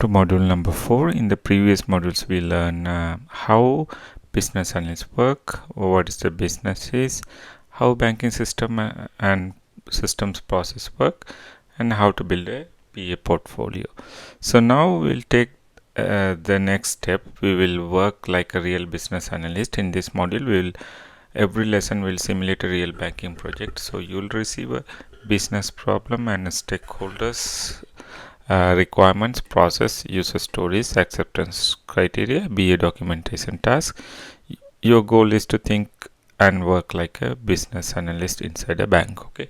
to module number 4. In the previous modules, we learn how business analysts work, what is the business is, how banking system and systems process work, and how to build a PA portfolio. So now we'll take the next step. We will work like a real business analyst. In this module, every lesson will simulate a real banking project. So you'll receive a business problem and stakeholders requirements, process, user stories, acceptance criteria, BA documentation task. Your goal is to think and work like a business analyst inside a bank. Okay,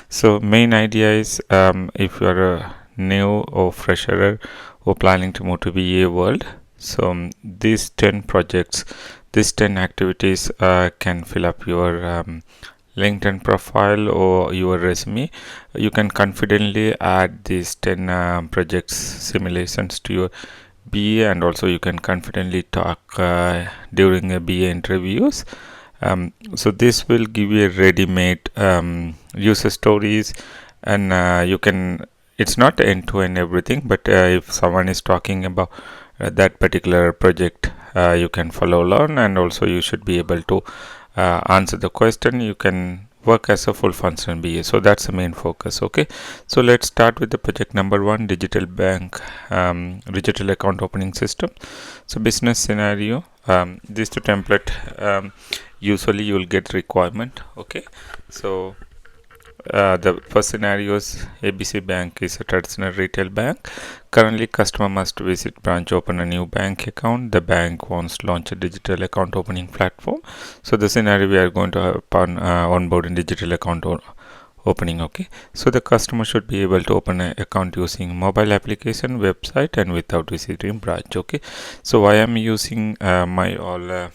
so main idea is if you are a new or fresher or planning to move to BA world, so these 10 projects, these 10 activities can fill up your LinkedIn profile or your resume. You can confidently add these 10 projects simulations to your BA, and also you can confidently talk during a BA interviews. So this will give you a ready-made user stories, and you can, it's not end-to-end everything, but if someone is talking about that particular project, you can follow along, and also you should be able to answer the question. You can work as a full function BA. So that's the main focus. Okay, so let's start with the project number 1, digital bank, digital account opening system. So business scenario, this to template, usually you will get requirement. Okay, so the first scenario is ABC Bank is a traditional retail bank. Currently, customer must visit branch, open a new bank account. The bank wants to launch a digital account opening platform. So the scenario we are going to have upon onboarding digital account opening. Okay, so the customer should be able to open an account using mobile application, website, and without visiting branch. Okay, so I am using my all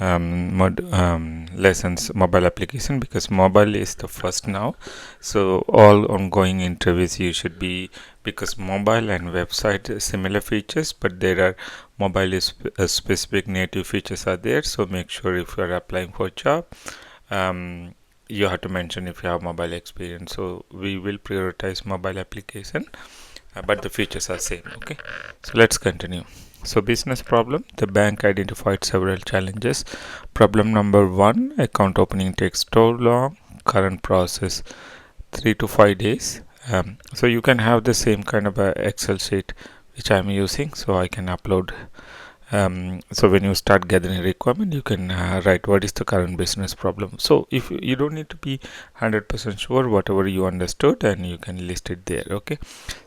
lessons mobile application because mobile is the first now. So all ongoing interviews you should be, because mobile and website similar features, but there are mobile is specific native features are there. So make sure if you are applying for a job, you have to mention if you have mobile experience. So we will prioritize mobile application, but the features are same. Okay, so let's continue. So business problem, the bank identified several challenges. Problem number 1, account opening takes too long, current process 3 to 5 days. So you can have the same kind of a Excel sheet which I am using, so I can upload. So when you start gathering requirement, you can write what is the current business problem. So if you don't need to be 100% sure, whatever you understood, and you can list it there. Okay,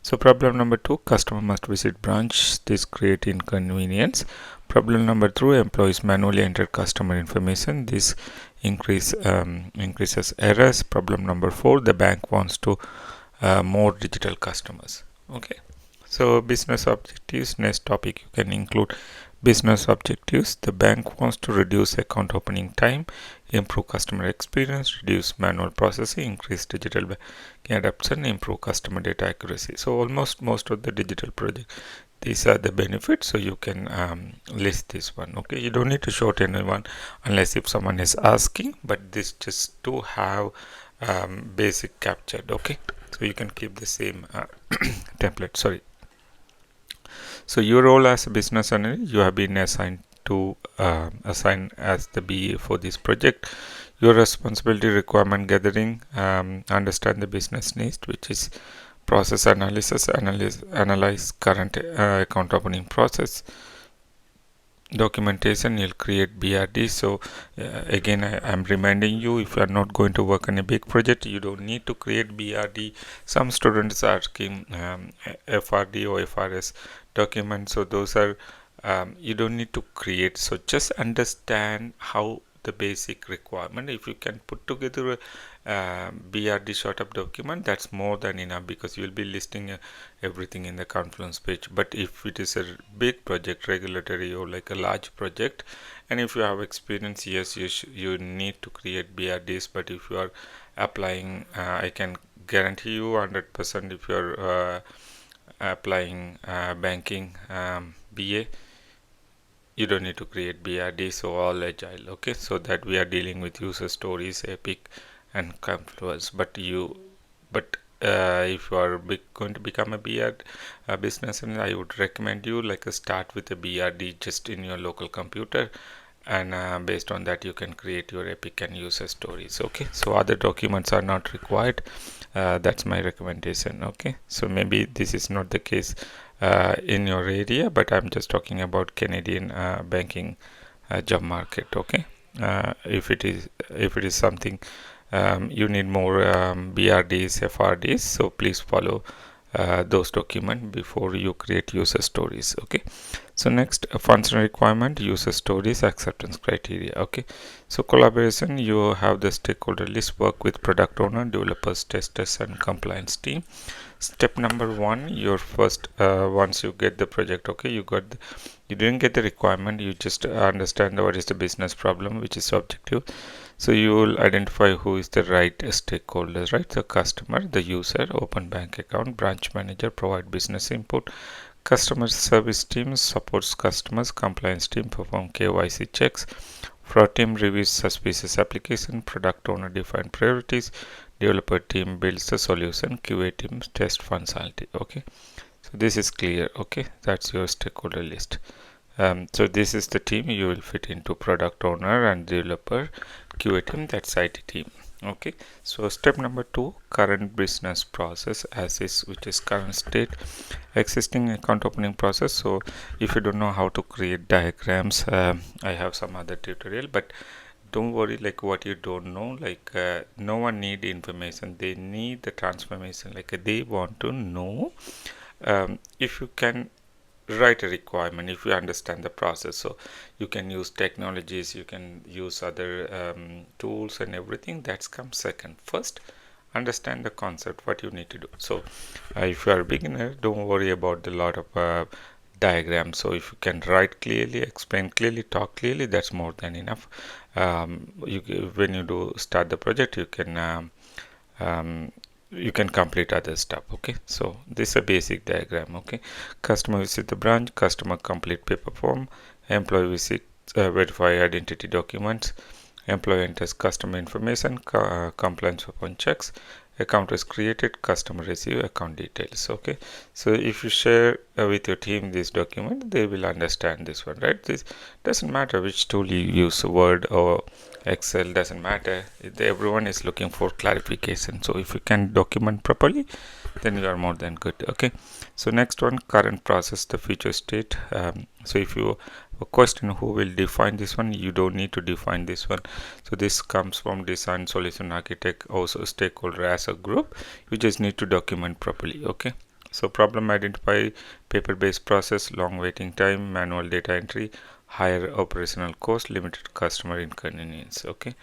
so problem number 2, customer must visit branch, this create inconvenience. Problem number 3, employees manually enter customer information, this increases errors. Problem number 4, the bank wants to more digital customers. Okay, so business objectives, next topic you can include business objectives. The bank wants to reduce account opening time, improve customer experience, reduce manual processing, increase digital banking adoption, improve customer data accuracy. So almost most of the digital project, these are the benefits. So you can list this one. Okay, you don't need to show to anyone unless if someone is asking, but this just to have basic captured. Okay, so you can keep the same template. Sorry. So your role as a business analyst, you have been assigned as the BA for this project. Your responsibility, requirement gathering, understand the business needs, which is process analysis, analyze current account opening process, documentation. You'll create BRD. So again, I'm reminding you, if you are not going to work on a big project, you don't need to create BRD. Some students are asking FRD or FRS documents, so those are you don't need to create. So just understand how the basic requirement. If you can put together a BRD short of document, that's more than enough, because you will be listing everything in the Confluence page. But if it is a big project, regulatory or like a large project, and if you have experience, yes, you need to create BRDs. But if you are applying, I can guarantee you 100% if you are applying banking BA, you don't need to create BRD. So all agile. Okay, so that we are dealing with user stories, Epic and Confluence. But if you are going to become a business, and I would recommend you like start with a BRD just in your local computer, and based on that you can create your epic and user stories. Okay, so other documents are not required. That's my recommendation. Okay, so maybe this is not the case in your area, but I'm just talking about Canadian banking job market. Okay, if it is something you need more BRDs, FRDs, so please follow those documents before you create user stories. Okay, so next, functional requirement, user stories, acceptance criteria. Okay, so collaboration, you have the stakeholder list, work with product owner, developers, testers, and compliance team. Step number one, your first once you get the project, okay, you didn't get the requirement, you just understand what is the business problem, which is objective. So you will identify who is the right stakeholders, right? The customer, the user, open bank account, branch manager, provide business input, customer service team supports customers, compliance team perform KYC checks, fraud team reviews suspicious application, product owner define priorities, developer team builds the solution, QA team test functionality. Okay, so this is clear. Okay, that's your stakeholder list. So this is the team you will fit into: product owner and developer, QA team, that's IT team. Okay, so step number two, current business process as is, which is current state, existing account opening process. So if you don't know how to create diagrams, I have some other tutorial, but don't worry, like what you don't know, like no one need information, they need the transformation, like they want to know if you can write a requirement, if you understand the process. So you can use technologies, you can use other tools and everything, that's comes second. First, understand the concept, what you need to do. So if you are a beginner, don't worry about the lot of diagrams. So if you can write clearly, explain clearly, talk clearly, that's more than enough. When you do start the project, you can complete other stuff. Okay, so this is a basic diagram. Okay, customer visit the branch, customer complete paper form, employee visit, verify identity documents, employee enters customer information, compliance upon checks, account is created, customer receive account details. Okay, so if you share with your team this document, they will understand this one, right? This doesn't matter which tool you use, Word or Excel, doesn't matter. Everyone is looking for clarification. So if you can document properly, then you are more than good. Okay, so next one, current process, the future state. So if you a question who will define this one, you don't need to define this one. So this comes from design, solution architect, also stakeholder as a group. You just need to document properly. Okay, so problem identify, paper based process, long waiting time, manual data entry, higher operational cost, limited customer inconvenience. Okay,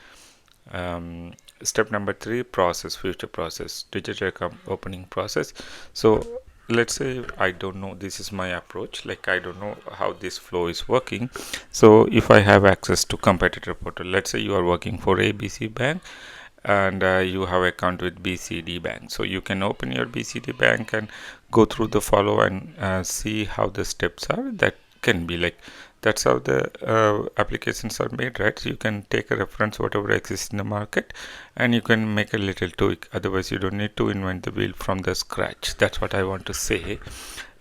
step number three, process, future process, digital account opening process. So let's say I don't know, this is my approach, like I don't know how this flow is working. So if I have access to competitor portal, let's say you are working for ABC bank and you have account with BCD bank, so you can open your BCD bank and go through the follow and see how the steps are. That can be like, that's how the applications are made, right? So you can take a reference whatever exists in the market and you can make a little tweak. Otherwise you don't need to invent the wheel from the scratch. That's what I want to say.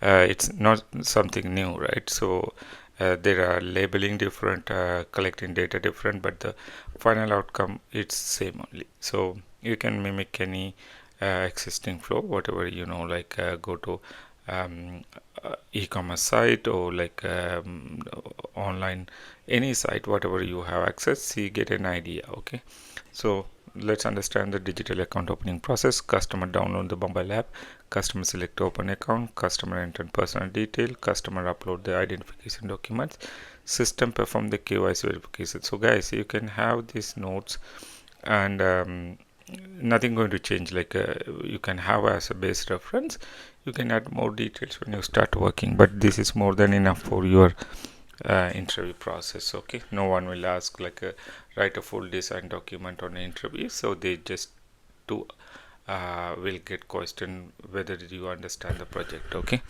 It's not something new, right? So there are labeling different, collecting data different, but the final outcome it's same only. So you can mimic any existing flow, whatever you know, like go to e-commerce site or like online, any site, whatever you have access, see, get an idea. Okay, so let's understand the digital account opening process. Customer download the mobile app, customer select open account, customer enter personal detail, customer upload the identification documents, system perform the KYC verification. So guys, you can have these notes and nothing going to change, like you can have as a base reference. You can add more details when you start working, but this is more than enough for your interview process. Okay, no one will ask like write a full design document on an interview, so they just do will get question whether you understand the project. Okay,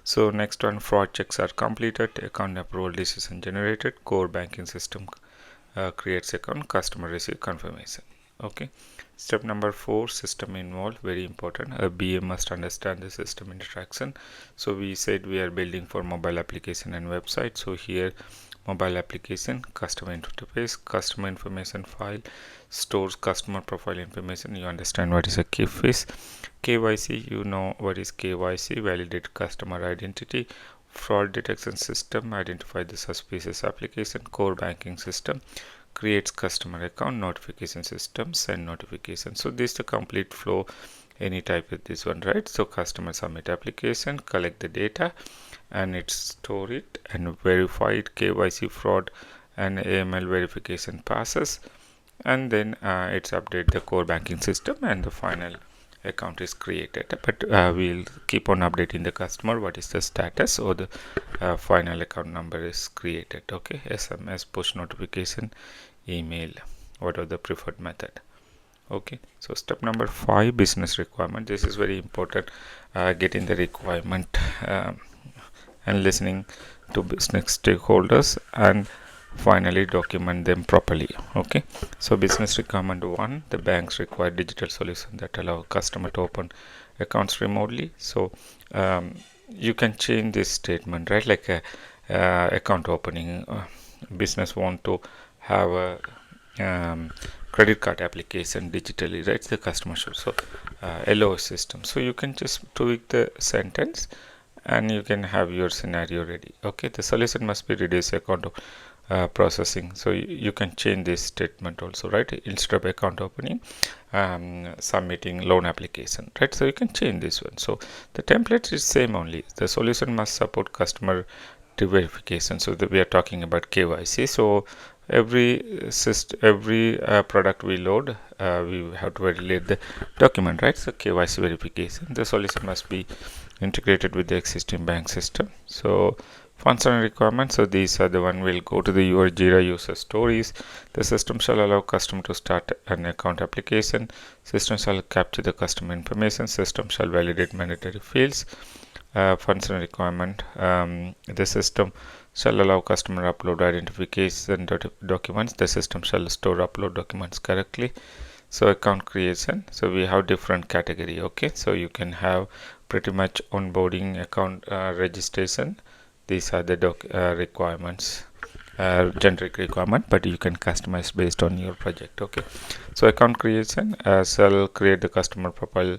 so next one, fraud checks are completed, account approval decision generated, core banking system creates account, customer receive confirmation. Okay, Step number 4, system involved, very important. A BA must understand the system interaction. So we said we are building for mobile application and website. So here mobile application, customer interface, customer information file, stores customer profile information. You understand what is a KFIS. KYC, you know what is KYC, validate customer identity. Fraud detection system, identify the suspicious application. Core banking system, creates customer account. Notification system, send notification. So this is the complete flow, any type of this one, right? So customer submit application, collect the data, and it store it and verify it. KYC, fraud and AML verification passes, and then it's update the core banking system, and the final account is created. But we'll keep on updating the customer what is the status, or the final account number is created. Okay, SMS, push notification, email, what are the preferred method. Okay, so step number 5, business requirement. This is very important, getting the requirement and listening to business stakeholders, and finally document them properly. Okay, so business requirement 1, the banks require digital solution that allow customer to open accounts remotely. So you can change this statement, right? Like a account opening, business want to have a credit card application digitally, right? The customer should. So LOS system, so you can just tweak the sentence and you can have your scenario ready. Okay, the solution must be reduce account processing. So you can change this statement also, right? Instead of account opening, submitting loan application, right? So you can change this one. So the template is same only. The solution must support customer verification. So we are talking about KYC. So every product we load, we have to validate the document, right? So KYC verification. The solution must be integrated with the existing bank system. So functional requirements, so these are the one. Will go to the your Jira user stories. The system shall allow customer to start an account application. System shall capture the customer information. System shall validate mandatory fields. Functional requirement, the system shall allow customer upload identification documents. The system shall store upload documents correctly. So account creation, so we have different category. Okay, so you can have pretty much onboarding, account registration. These are the requirements, generic requirement, but you can customize based on your project. Okay, so account creation, shall create the customer profile.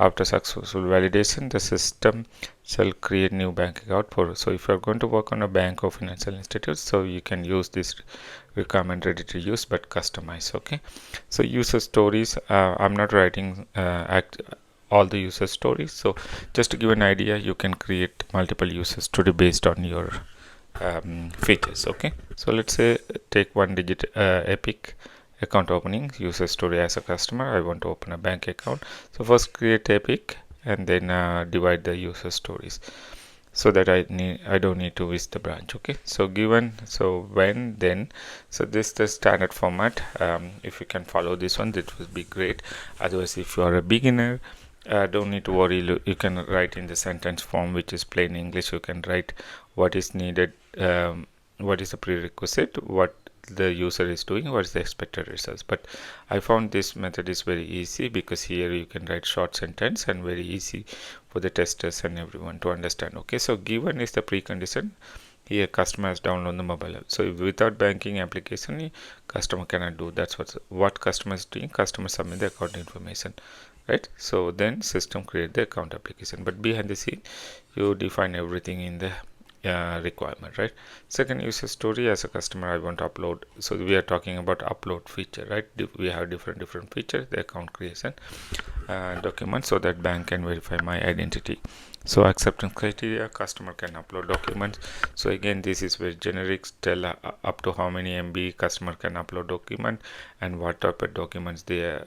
After successful validation, the system shall create new bank account for. So if you are going to work on a bank or financial institute, so you can use this requirement ready to use, but customize. Okay, so user stories, I'm not writing all the user stories. So just to give an idea, you can create multiple user story based on your features. Okay, so let's say take one digit epic account opening user story. As a customer, I want to open a bank account. So first create epic and then divide the user stories, so that I don't need to visit the branch. Okay, so given, so when, then, so this is the standard format. If you can follow this one, that would be great. Otherwise, if you are a beginner, don't need to worry. You can write in the sentence form, which is plain English. You can write what is needed, what is the prerequisite, what the user is doing, what is the expected results. But I found this method is very easy, because here you can write short sentence and very easy for the testers and everyone to understand. Okay, so given is the precondition. Here customer has downloaded the mobile app. So without banking application, customer cannot do. That's what customer is doing. Customer submit the account information, right? So then system create the account application, but behind the scene you define everything in the requirement, right? Second, user story. As a customer, I want to upload. So we are talking about upload feature, right? We have different features. The account creation, document, so that bank can verify my identity. So acceptance criteria, customer can upload documents. So again, this is very generic. Tell up to how many MB customer can upload document, and what type of documents they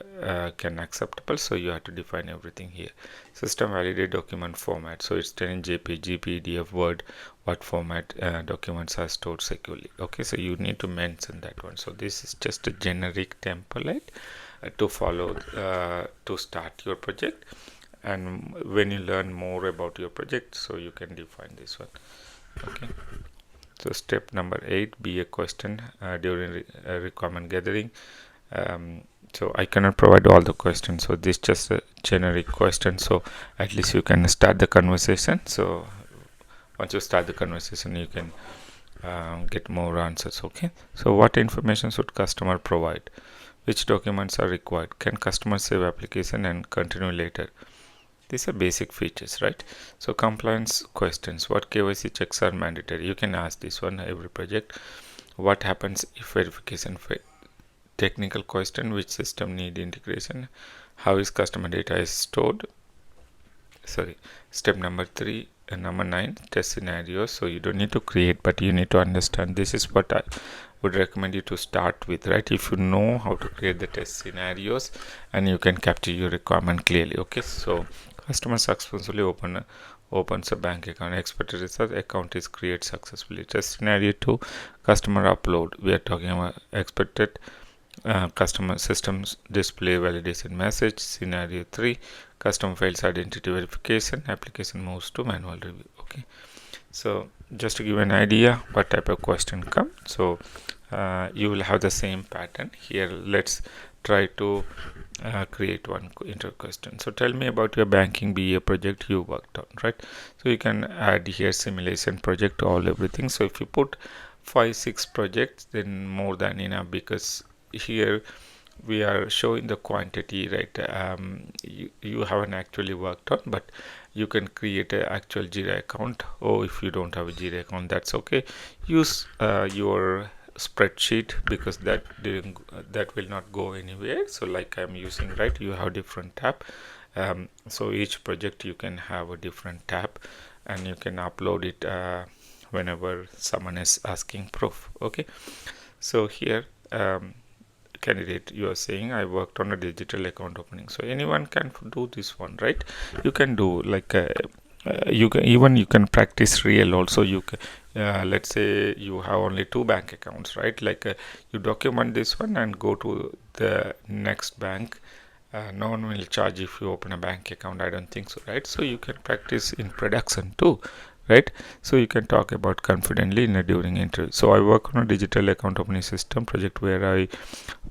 can acceptable. So you have to define everything here. System validate document format. So it's 10 JPG, PDF, Word, what format documents are stored securely. Okay, so you need to mention that one. So this is just a generic template to follow to start your project. And when you learn more about your project, so you can define this one. Okay, so step number 8, be a question during requirement gathering. So I cannot provide all the questions, so this just a generic question, so at least you can start the conversation. So once you start the conversation, you can get more answers. Okay, so what information should customer provide? Which documents are required? Can customer save application and continue later? These are basic features, right? So compliance questions: what KYC checks are mandatory? You can ask this one every project. What happens if verification fail? Technical question: which system need integration? How is customer data is stored? Sorry, step number 3 and number 9, test scenarios. So you don't need to create, but you need to understand. This is what I would recommend you to start with, right? If you know how to create the test scenarios, and you can capture your requirement clearly. Okay, so customer successfully opens a bank account. Expected result: account is created successfully. Test scenario 2, customer upload. We are talking about expected customer systems display validation message. Scenario 3, customer fails identity verification, application moves to manual review. Okay, so just to give an idea what type of question come, so you will have the same pattern here. Let's try to create one intro question. So tell me about your banking BA project you worked on, right? So you can add here simulation project, all everything. So if you put 5-6 projects, then more than enough, because here we are showing the quantity, right? You haven't actually worked on, but you can create an actual Jira account, or if you don't have a Jira account, that's okay. Use your spreadsheet, because that will not go anywhere. So like I'm using, right, you have different tab. So each project you can have a different tab, and you can upload it whenever someone is asking proof. Okay, so here candidate, you are saying I worked on a digital account opening. So anyone can do this one, right? You can do like you can practice real also. You can let's say you have only 2 bank accounts, right? Like you document this one and go to the next bank. No one will charge if you open a bank account, I don't think so, right? So you can practice in production too, right? So you can talk about confidently in a during interview. So I work on a digital account opening system project where I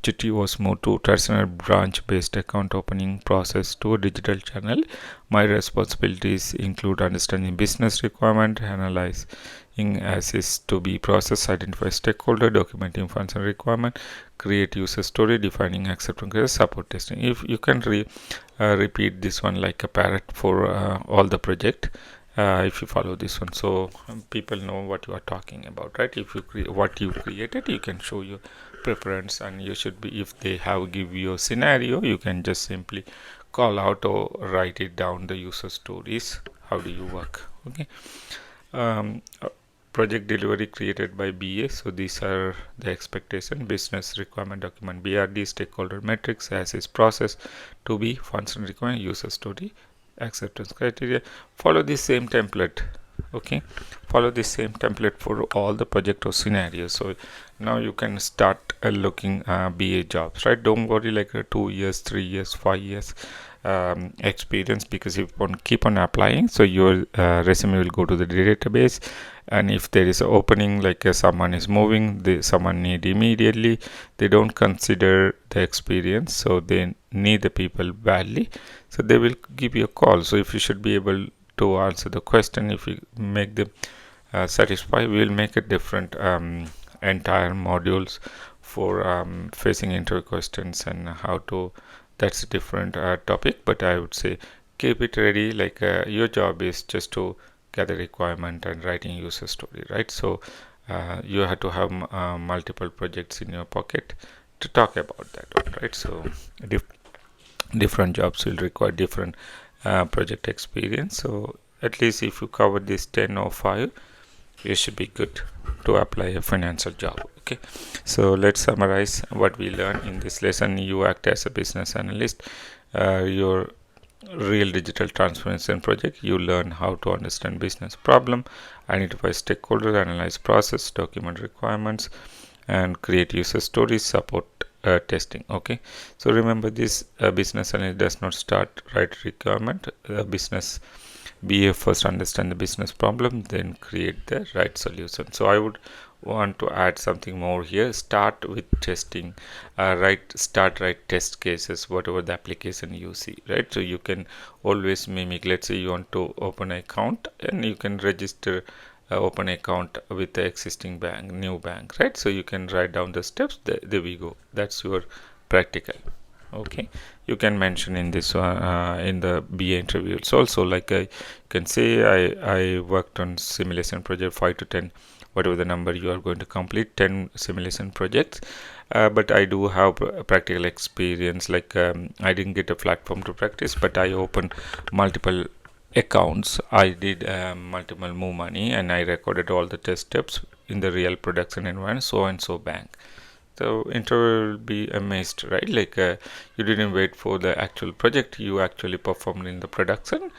Chitti was moved to traditional branch-based account opening process to a digital channel. My responsibilities include understanding business requirement, analyzing as is to be processed, identify stakeholder, documenting function requirement, create user story, defining acceptance criteria, support testing. If you can repeat this one like a parrot for all the project. If you follow this one, so people know what you are talking about, right? If you what you created, you can show your preference, and you should be, if they have give you a scenario, you can just simply call out or write it down the user stories. How do you work? Okay. um, Project delivery created by BA. So these are the expectation: business requirement document, BRD, stakeholder metrics, as is process to be, function requirement, user story, acceptance criteria. Follow the same template. Okay, follow the same template for all the project or scenarios. So now you can start looking BA jobs, right? Don't worry like 2 years, 3 years, 5 years experience, because if you keep on applying, so your resume will go to the database, and if there is an opening, like someone is moving, someone need immediately, they don't consider the experience, so they need the people badly, so they will give you a call. So if you should be able to answer the question, if you make them satisfied, we will make a different entire modules for facing interview questions and how to. That's a different topic, but I would say keep it ready. Like your job is just to gather requirement and writing user story, right? So you have to have multiple projects in your pocket to talk about that one, right? So different jobs will require different project experience. So at least if you cover this 10 or 5, you should be good to apply a financial job. Okay, so let's summarize what we learned in this lesson. You act as a business analyst. Your real digital transformation project, you learn how to understand business problem, identify stakeholders, analyze process, document requirements, and create user stories, support testing. Okay, so remember this, business analyst does not start write requirement. Business BA first understand the business problem, then create the right solution. So I would want to add something more here, start with testing. Write test cases whatever the application you see, right? So you can always mimic. Let's say you want to open an account and you can register open account with the existing bank, new bank, right? So you can write down the steps. There we go. That's your practical. Okay, you can mention in this in the BA interviews also, like you can say I worked on simulation project 5 to 10, whatever the number you are going to complete, 10 simulation projects, but I do have practical experience, like I didn't get a platform to practice, but I opened multiple accounts. I did multiple move money and I recorded all the test steps in the real production environment, so and so bank. So interviewer will be amazed, right? Like you didn't wait for the actual project, you actually performed in the production.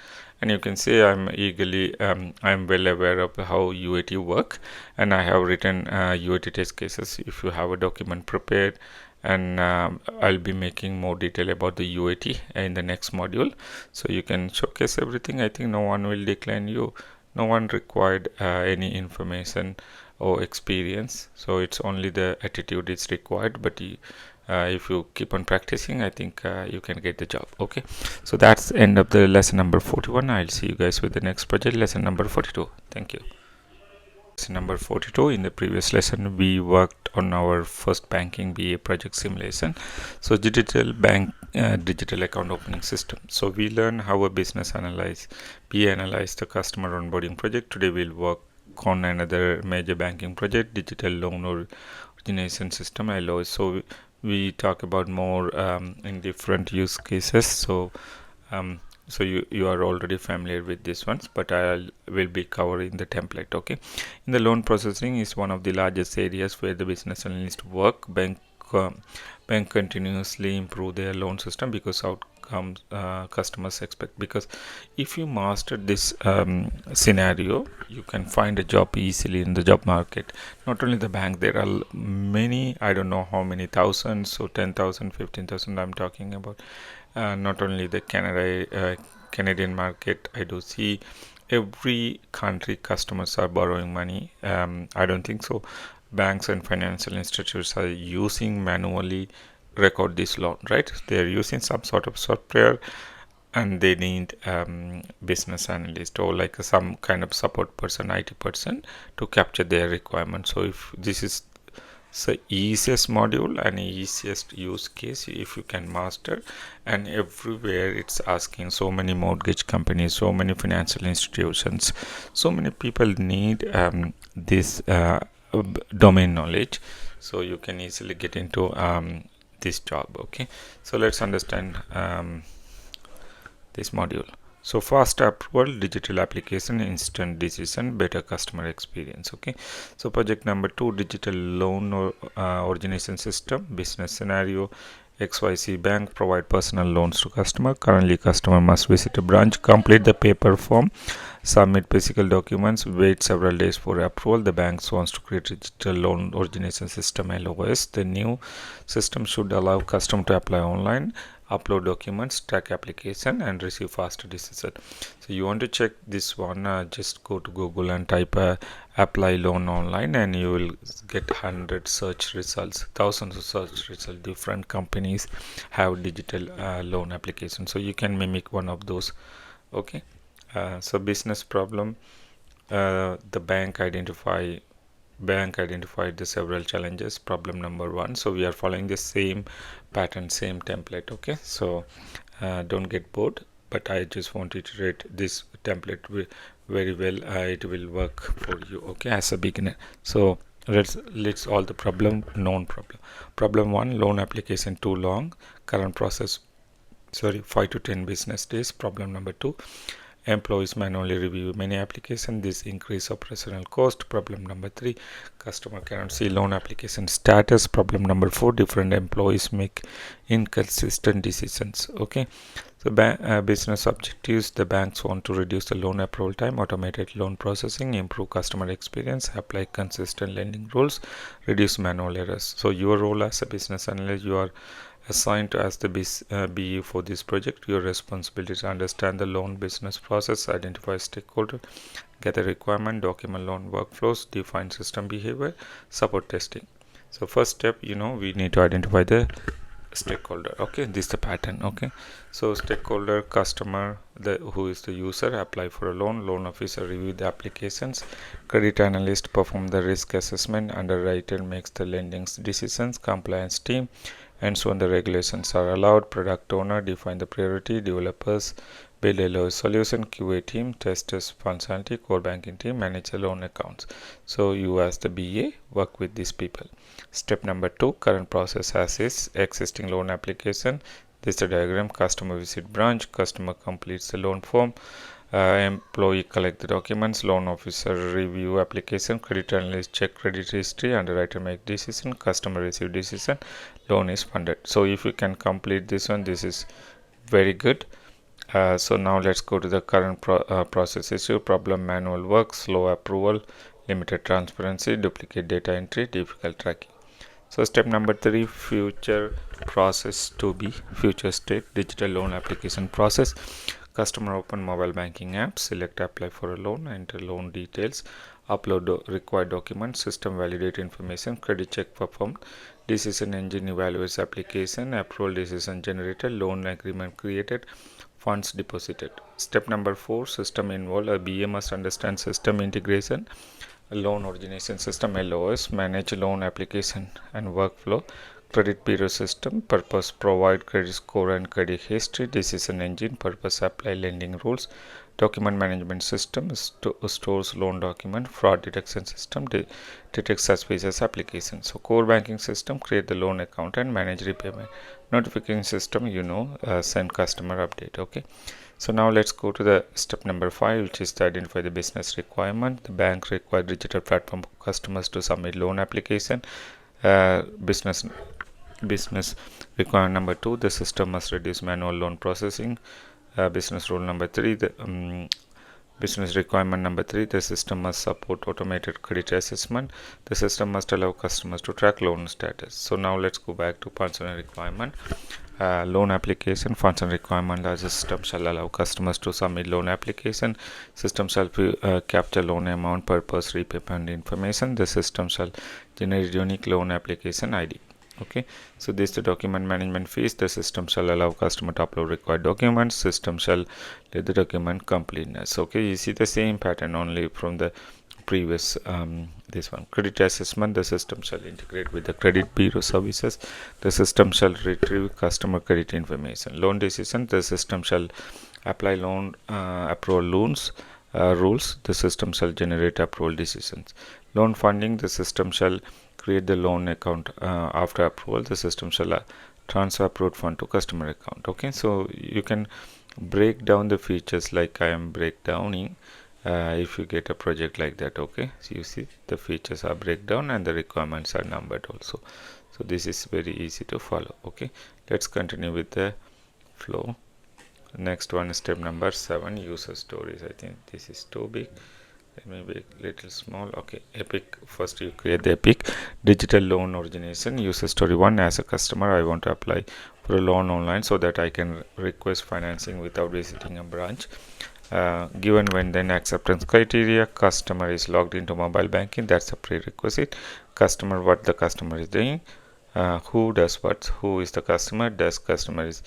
And you can say I'm well aware of how UAT work, and I have written UAT test cases. If you have a document prepared, and I'll be making more detail about the UAT in the next module, so you can showcase everything. I think no one will decline you. No one required any information or experience, so it's only the attitude is required, but if you keep on practicing, I think you can get the job. Okay, so that's end of the lesson number 41. I'll see you guys with the next project, lesson number 42. Thank you. Lesson number 42. In the previous lesson we worked on our first banking BA project simulation, so digital account opening system. So we learn how a business analyze BA analyze the customer onboarding project. Today we'll work on another major banking project, digital loan or origination system, LOS. So we talk about more in different use cases. So so you are already familiar with these ones, but I will be covering the template. Okay, in the loan processing is one of the largest areas where the business analyst work. Bank continuously improve their loan system because outcomes customers expect. Because if you master this scenario, you can find a job easily in the job market. Not only the bank, there are many, I don't know how many thousands, so 10,000, 15,000 I'm talking about. Not only the Canadian market, I do see every country customers are borrowing money. I don't think so banks and financial institutes are using manually record this loan, right? They're using some sort of software, and they need business analyst or like some kind of support person, IT person, to capture their requirements. So if this is the easiest module and easiest use case, if you can master, and everywhere it's asking, so many mortgage companies, so many financial institutions, so many people need this domain knowledge, so you can easily get into this job. Okay, so let's understand this module. So fast approval, digital application, instant decision, better customer experience. Okay, so project number 2, digital loan or origination system. Business scenario: XYZ bank provide personal loans to customer. Currently customer must visit a branch, complete the paper form, submit physical documents, wait several days for approval. The bank wants to create a digital loan origination system, LOS. The new system should allow customer to apply online, upload documents, track application, and receive faster decision. So you want to check this one, just go to Google and type apply loan online, and you will get 100 search results, thousands of search results. Different companies have digital loan application, so you can mimic one of those. Okay, so business problem, the bank identified the several challenges. Problem number 1, so we are following the same pattern, same template. Okay, so don't get bored, but I just want to iterate this template very well. It will work for you, okay, as a beginner. So let's all the known problem 1, loan application too long, current process 5 to 10 business days. Problem number 2, employees manually review many applications, this increase operational cost. Problem number 3, customer cannot see loan application status. Problem number 4, different employees make inconsistent decisions. Okay, so business objectives: the banks want to reduce the loan approval time, automated loan processing, improve customer experience, apply consistent lending rules, reduce manual errors. So your role as a business analyst, you are assigned as the BU for this project. Your responsibility to understand the loan business process, identify stakeholder, gather requirement, document loan workflows, define system behavior, support testing. So first step, we need to identify the stakeholder. Okay, this is the pattern. Okay, so stakeholder, customer, who is the user, apply for a loan officer review the applications, credit analyst perform the risk assessment, underwriter makes the lending decisions, compliance team and so on the regulations are allowed, product owner define the priority, developers build a low solution, QA team testers functionality, core banking team manage the loan accounts. So you as the BA work with these people. Step number 2, current process as is, existing loan application. This is the diagram. Customer visit branch, customer completes the loan form, employee collect the documents, loan officer review application, credit analyst check credit history, underwriter make decision, customer receive decision, loan is funded. So if you can complete this one, this is very good. So now let's go to the current process issue, problem, manual work, slow approval, limited transparency, duplicate data entry, difficult tracking. So step number 3, future process to be, future state, digital loan application process. Customer open mobile banking app, select apply for a loan, enter loan details, upload required documents, system validate information, credit check performed, decision engine evaluates application, approval decision generated, loan agreement created, funds deposited. Step number 4, system involved. A BA must understand system integration, loan origination system LOS, manage loan application and workflow, credit bureau system, purpose provide credit score and credit history, decision engine, purpose apply lending rules, document management system stores loan document, fraud detection system detects suspicious applications. So core banking system create the loan account and manage repayment, notification system send customer update. Okay, so now let's go to the step number 5, which is to identify the business requirement. The bank requires digital platform for customers to submit loan application. Business requirement number 2, the system must reduce manual loan processing. Business rule number 3, the business requirement number 3, the system must support automated credit assessment. The system must allow customers to track loan status. So now let's go back to functional requirement. Loan application functional requirement. The system shall allow customers to submit loan application. System shall capture loan amount, purpose, repayment information. The system shall generate unique loan application ID. Okay, so this is the document management phase. The system shall allow customer to upload required documents. System shall let the document completeness. Okay, you see the same pattern only from the previous this one. Credit assessment. The system shall integrate with the credit bureau services. The system shall retrieve customer credit information. Loan decision. The system shall apply loan approval loans rules. The system shall generate approval decisions. Loan funding. The system shall create the loan account. After approval, the system shall transfer approved fund to customer account. Okay, so you can break down the features like I am breakdowning if you get a project like that. Okay, so you see the features are breakdown and the requirements are numbered also. So this is very easy to follow. Okay, let's continue with the flow. Next one is step number 7, user stories. I think this is too big. Let me be a little small. Okay, epic. First you create the epic digital loan origination. User story 1, as a customer I want to apply for a loan online so that I can request financing without visiting a branch. Given when, then acceptance criteria. Customer is logged into mobile banking, that's a prerequisite. Customer, what the customer is doing, who does what, who is the customer, does customer is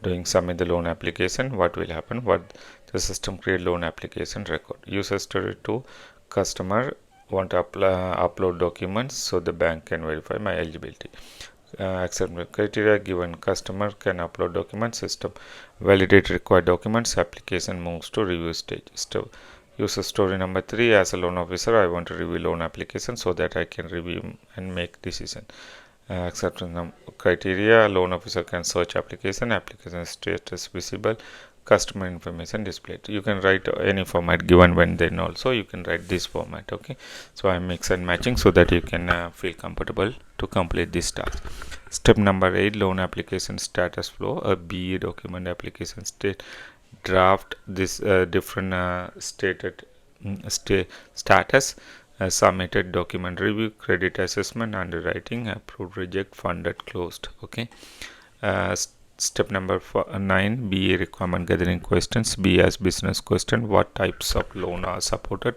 doing submit the loan application, what will happen, what the system create loan application record. User story 2, customer want to upload documents so the bank can verify my eligibility. Acceptance criteria, given customer can upload documents, system validate required documents, application moves to review stage. User story number 3, as a loan officer I want to review loan application so that I can review and make decision. Acceptance criteria, loan officer can search application status visible, customer information displayed. You can write any format, given when, then also you can write this format. Okay, so I mix and matching so that you can feel comfortable to complete this task. Step number 8, loan application status flow. A BA document application state draft this different stated status, submitted, document review, credit assessment, underwriting, approved, reject, funded, closed. Okay, Step number 9, BA requirement gathering questions. B as business question: what types of loan are supported,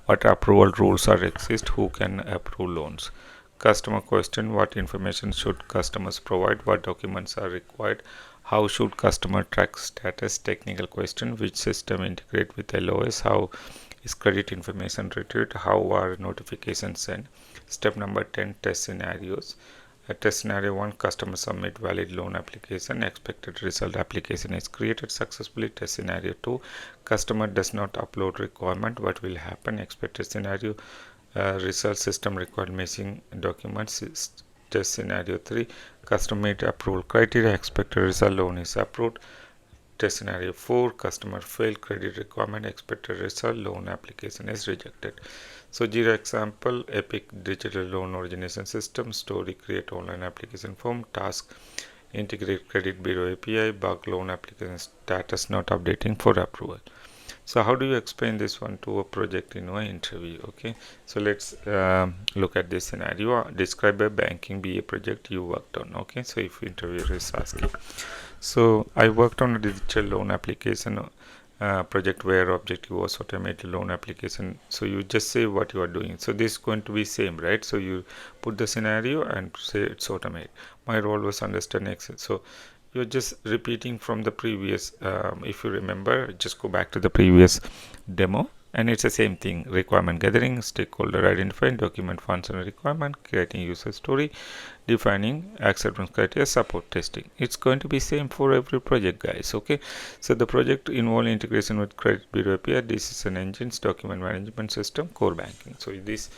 what approval rules are exist, who can approve loans. Customer question: what information should customers provide, what documents are required, how should customer track status. Technical question: which system integrate with LOS, how is credit information retrieved, how are notifications sent. Step number 10, test scenarios. Test scenario 1, customer submit valid loan application, expected result, application is created successfully. Test scenario 2, customer does not upload requirement, what will happen. Expected scenario, result, system required missing documents. Test scenario 3, customer meet approval criteria, expected result, loan is approved. Test scenario 4, customer failed credit requirement, expected result, loan application is rejected. So Jira example: Epic digital loan origination system, story, create online application form, task, integrate credit bureau API, bug, loan application status not updating for approval. So how do you explain this one to a project in an interview? Okay, so let's look at this scenario. Describe a banking BA project you worked on. Okay, so if interviewer is asking, so I worked on a digital loan application project where objective was automate loan application. So you just say what you are doing. So this is going to be same, right? So you put the scenario and say it's automate. My role was understand Excel. So you're just repeating from the previous. If you remember, just go back to the previous demo. And it's the same thing: requirement gathering, stakeholder identifying, document functional requirement, creating user story, defining acceptance criteria, support testing. It's going to be same for every project, guys. Okay, so the project involve integration with credit bureau API, decision engines, document management system, core banking. So this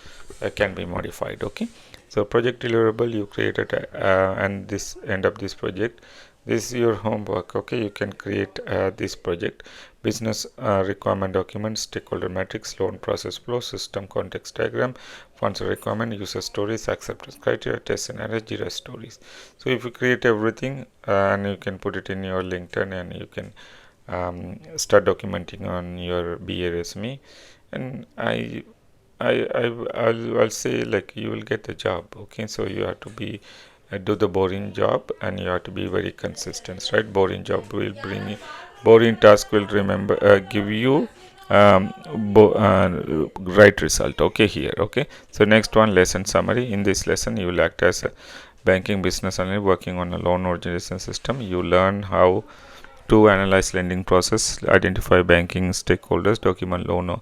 can be modified. Okay, so project deliverable you created, and this end of this project, this is your homework. Okay, you can create this project: business requirement document, stakeholder matrix, loan process flow, system context diagram, function requirement, user stories, acceptance criteria, test scenario, Jira stories. So if you create everything, and you can put it in your LinkedIn, and you can start documenting on your BA resume, and I'll say, like, you will get the job. Okay, so you have to be do the boring job, and you have to be very consistent, right? Boring job will bring you, boring task will remember give you right result. Okay, here. Okay, so next one, lesson summary. In this lesson you will act as a banking business analyst working on a loan origination system. You learn how to analyze lending process, identify banking stakeholders, document loan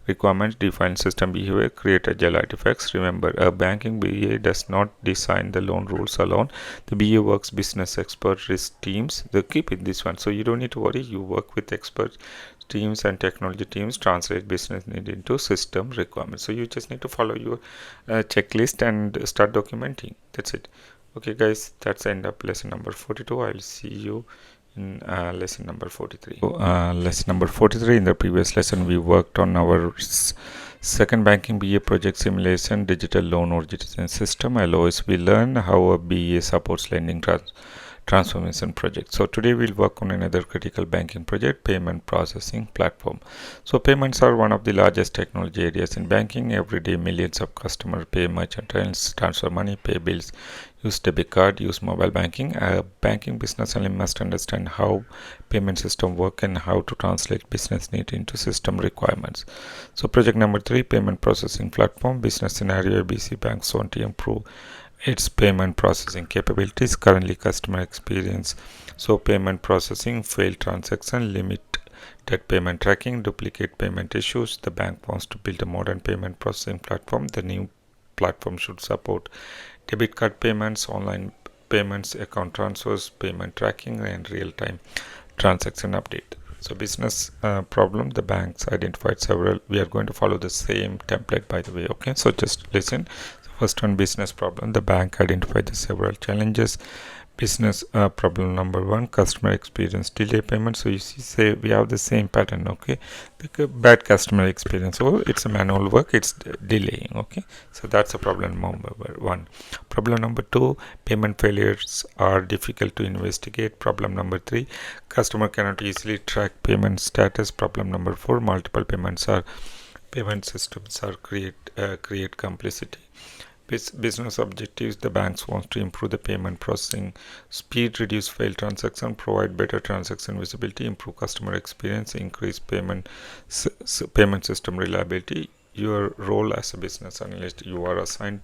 requirements, define system behavior, create agile artifacts. Remember, a banking BA does not design the loan rules alone. The BA works business expert risk teams. They keep in this one, so you don't need to worry. You work with expert teams and technology teams, translate business need into system requirements. So you just need to follow your checklist and start documenting. That's it. Okay, guys, that's the end of lesson number 42. I'll see you in lesson number 43. So, lesson number 43. In the previous lesson, we worked on our second banking BA project simulation, digital loan origination system, LOS. We learned how a BA supports lending transformation project. So today we'll work on another critical banking project, payment processing platform. So payments are one of the largest technology areas in banking. Every day millions of customers pay merchant payments, transfer money, pay bills, use debit card, use mobile banking. A banking business analyst must understand how payment system work and how to translate business need into system requirements. So project number 3, payment processing platform. Business scenario: ABC banks want to improve its payment processing capabilities, currently customer experience. So payment processing, failed transaction, limited payment tracking, duplicate payment issues. The bank wants to build a modern payment processing platform. The new platform should support debit card payments, online payments, account transfers, payment tracking, and real-time transaction update. So business problem, the banks identified several. We are going to follow the same template, by the way. Okay, so just listen. First one, business problem. The bank identified the several challenges. Business problem number 1, customer experience, delay payment. So you see, say we have the same pattern. Okay, because bad customer experience. So it's a manual work. It's delaying. Okay, so that's a problem number 1. Problem number 2, payment failures are difficult to investigate. Problem number 3, customer cannot easily track payment status. Problem number 4, multiple payment systems are create complicity. Business objectives: the banks want to improve the payment processing speed, reduce failed transaction, provide better transaction visibility, improve customer experience, increase payment system reliability. Your role as a business analyst: you are assigned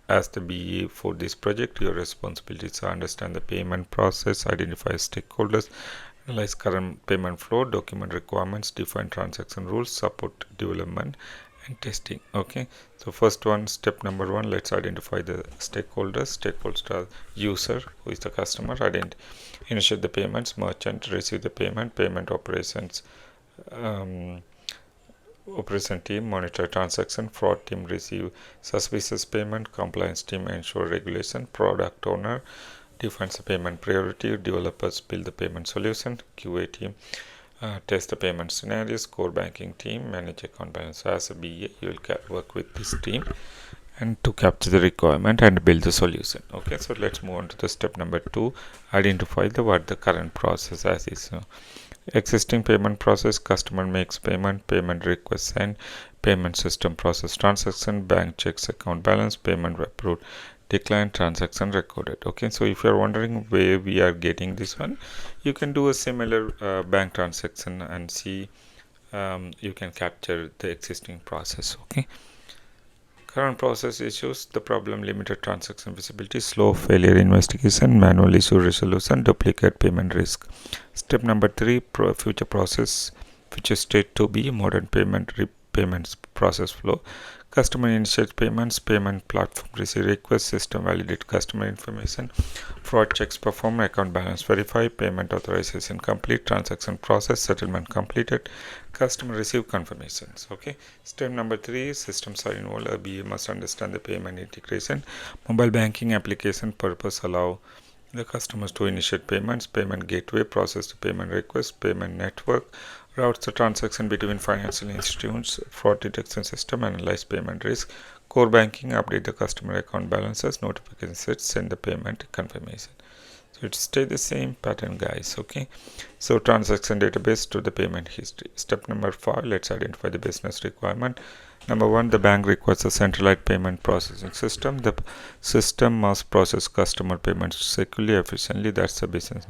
as the BA for this project. Your responsibilities are understand the payment process, identify stakeholders, analyze current payment flow, document requirements, define transaction rules, support development and testing. Okay, so first one, step number one, let's identify the stakeholders. Stakeholders are user, who is the customer, initiate the payments, merchant, receive the payment operations, operation team, monitor transaction, fraud team, receive suspicious payment, compliance team, ensure regulation, product owner defines the payment priority, developers build the payment solution, QA team test the payment scenarios, core banking team manage account balance. So as a BA, you will work with this team and to capture the requirement and build the solution. Okay, so let's move on to the step number 2, identify the current process as is. Existing payment process: customer makes payment request sent, payment system process transaction, bank checks account balance, payment approved, decline, transaction recorded. Okay, so if you are wondering where we are getting this one, you can do a similar bank transaction and see you can capture the existing process. Okay, current process issues: the problem: limited transaction visibility, slow failure investigation, manual issue resolution, duplicate payment risk. Step number 3, future state to be modern payments process flow. Customer initiates payments, payment platform receive request, system validate customer information, fraud checks perform, account balance verify, payment authorization complete, transaction process, settlement completed, customer receive confirmations. Okay, step number 3, systems are involved. A BA must understand the payment integration. Mobile banking application purpose: allow the customers to initiate payments, payment gateway process the payment request, payment network routes the transaction between financial institutions, fraud detection system, analyze payment risk, core banking update the customer account balances, notification sets, send the payment confirmation. So it stay the same pattern, guys. Okay, so transaction database to the payment history. Step number 5, let's identify the business requirement. Number 1, the bank requires a centralized payment processing system. The system must process customer payments securely, efficiently. That's the business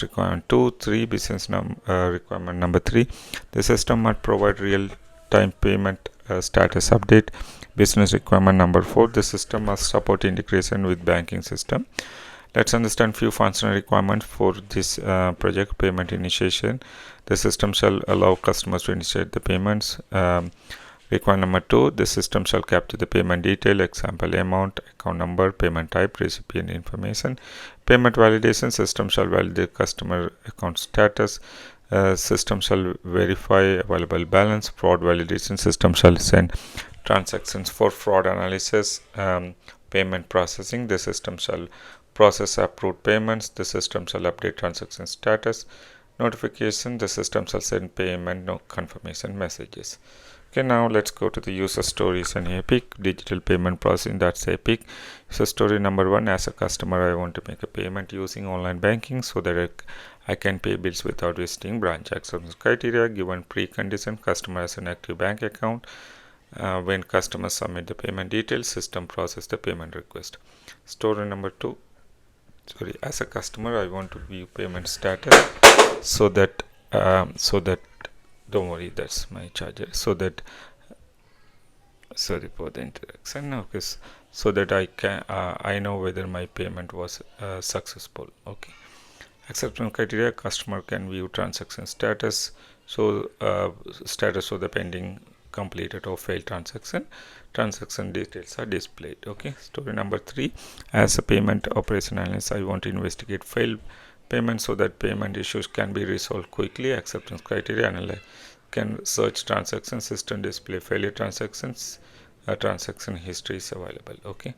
requirement. 3 business requirement number 3, the system must provide real-time payment status update. Business requirement number 4, the system must support integration with banking system. Let's understand few functional requirements for this project. Payment initiation: the system shall allow customers to initiate the payments. Requirement number 2, the system shall capture the payment detail, example amount, account number, payment type, recipient information. Payment validation: system shall validate customer account status. System shall verify available balance. Fraud validation: system shall send transactions for fraud analysis. Payment processing: the system shall process approved payments. The system shall update transaction status. Notification: the system shall send payment confirmation messages. Okay, now let's go to the user stories and Epic. Digital payment processing, that's Epic. So story number 1, as a customer I want to make a payment using online banking so that I can pay bills without visiting branch. Acceptance criteria: given precondition, customer has an active bank account. When customers submit the payment details, system process the payment request. Story number 2, as a customer I want to view payment status so that don't worry, that's my charger, so that sorry for the interaction. Okay, so that I know whether my payment was successful. Okay, acceptance criteria: customer can view transaction status, so status of the pending, completed or failed transaction details are displayed. Okay, story number 3, as a payment operation analyst I want to investigate failed payments so that payment issues can be resolved quickly. Acceptance criteria: analyze can search transaction, system display failure transactions, transaction history is available. Okay,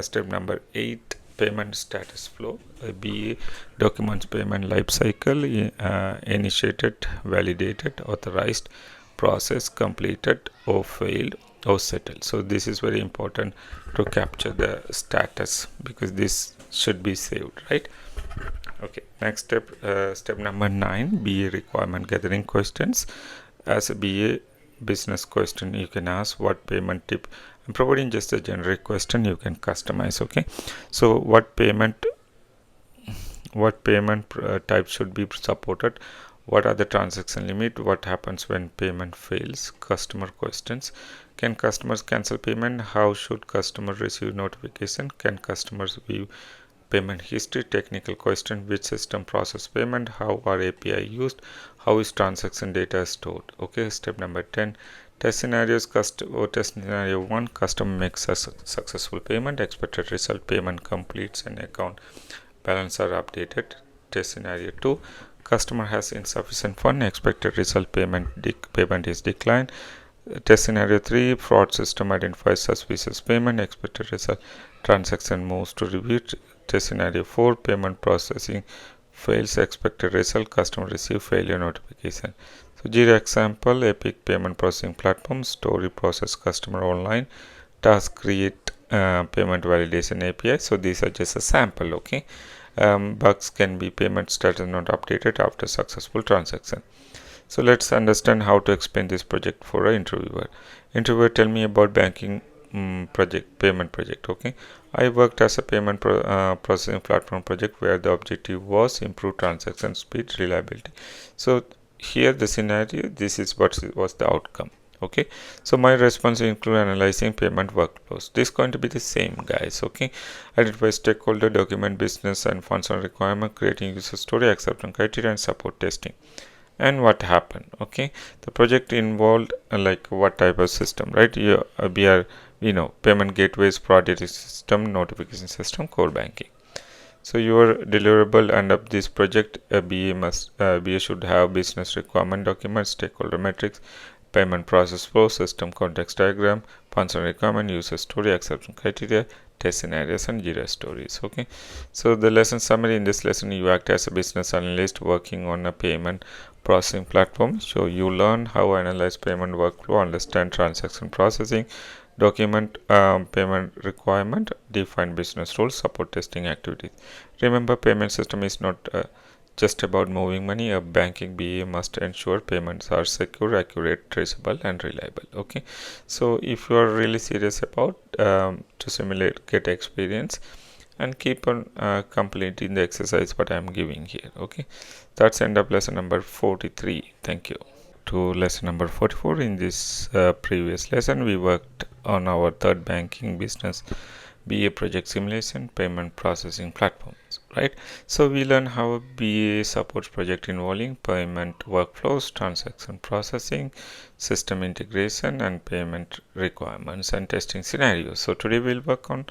step number 8, payment status flow. BA documents payment life cycle: initiated, validated, authorized, process, completed or failed or settled. So this is very important to capture the status because this should be saved, right? Okay, next step, step number 9, BA requirement gathering questions. As a BA, business question you can ask, what payment tip. I'm providing just a generic question you can customize. Okay, so what payment type should be supported, what are the transaction limit, what happens when payment fails, customer questions, can customers cancel payment, how should customer receive notification, can customers view payment history, technical question, which system process payment, how are API used, how is transaction data stored. Okay, step number 10, test scenarios. Test scenario 1, customer makes a successful payment, expected result, payment completes and account balance are updated. Test scenario 2, customer has insufficient fund, expected result, payment is declined. Test scenario 3, fraud system identifies suspicious payment, expected result, transaction moves to review. Test scenario 4, payment processing fails, expected result, customer receive failure notification. So Jira example, Epic payment processing platform, story process customer online, task create payment validation API. So these are just a sample. Okay, bugs can be payment status not updated after successful transaction. So let's understand how to explain this project for an interviewer. Interviewer, tell me about banking payment project. Okay, I worked as a payment processing platform project where the objective was improve transaction speed, reliability. So here the scenario, this is what was the outcome. Okay, so my response include analyzing payment workflows. This is going to be the same, guys. Okay, identify stakeholder, document business and functional requirement, creating user story, acceptance criteria and support testing. And what happened? Okay, the project involved like what type of system, right? We are, payment gateways, fraud detection system, notification system, core banking. So your deliverable end of this project, BA should have business requirement documents, stakeholder metrics, payment process flow, system context diagram, functional requirement, user story, acceptance criteria, test scenarios and Jira stories. Okay, so the lesson summary: in this lesson you act as a business analyst working on a payment processing platform. So you learn how to analyze payment workflow, understand transaction processing, document payment requirement, define business rules, support testing activities. Remember, payment system is not just about moving money. A banking BA must ensure payments are secure, accurate, traceable and reliable. Okay, so if you are really serious about to simulate, get experience and keep on completing the exercise what I am giving here. Okay, that's end of lesson number 43. Thank you. To lesson number 44. In this previous lesson we worked on our third banking business BA project simulation, payment processing platforms, right? So we learn how BA supports project involving payment workflows, transaction processing, system integration and payment requirements and testing scenarios. So today we'll work on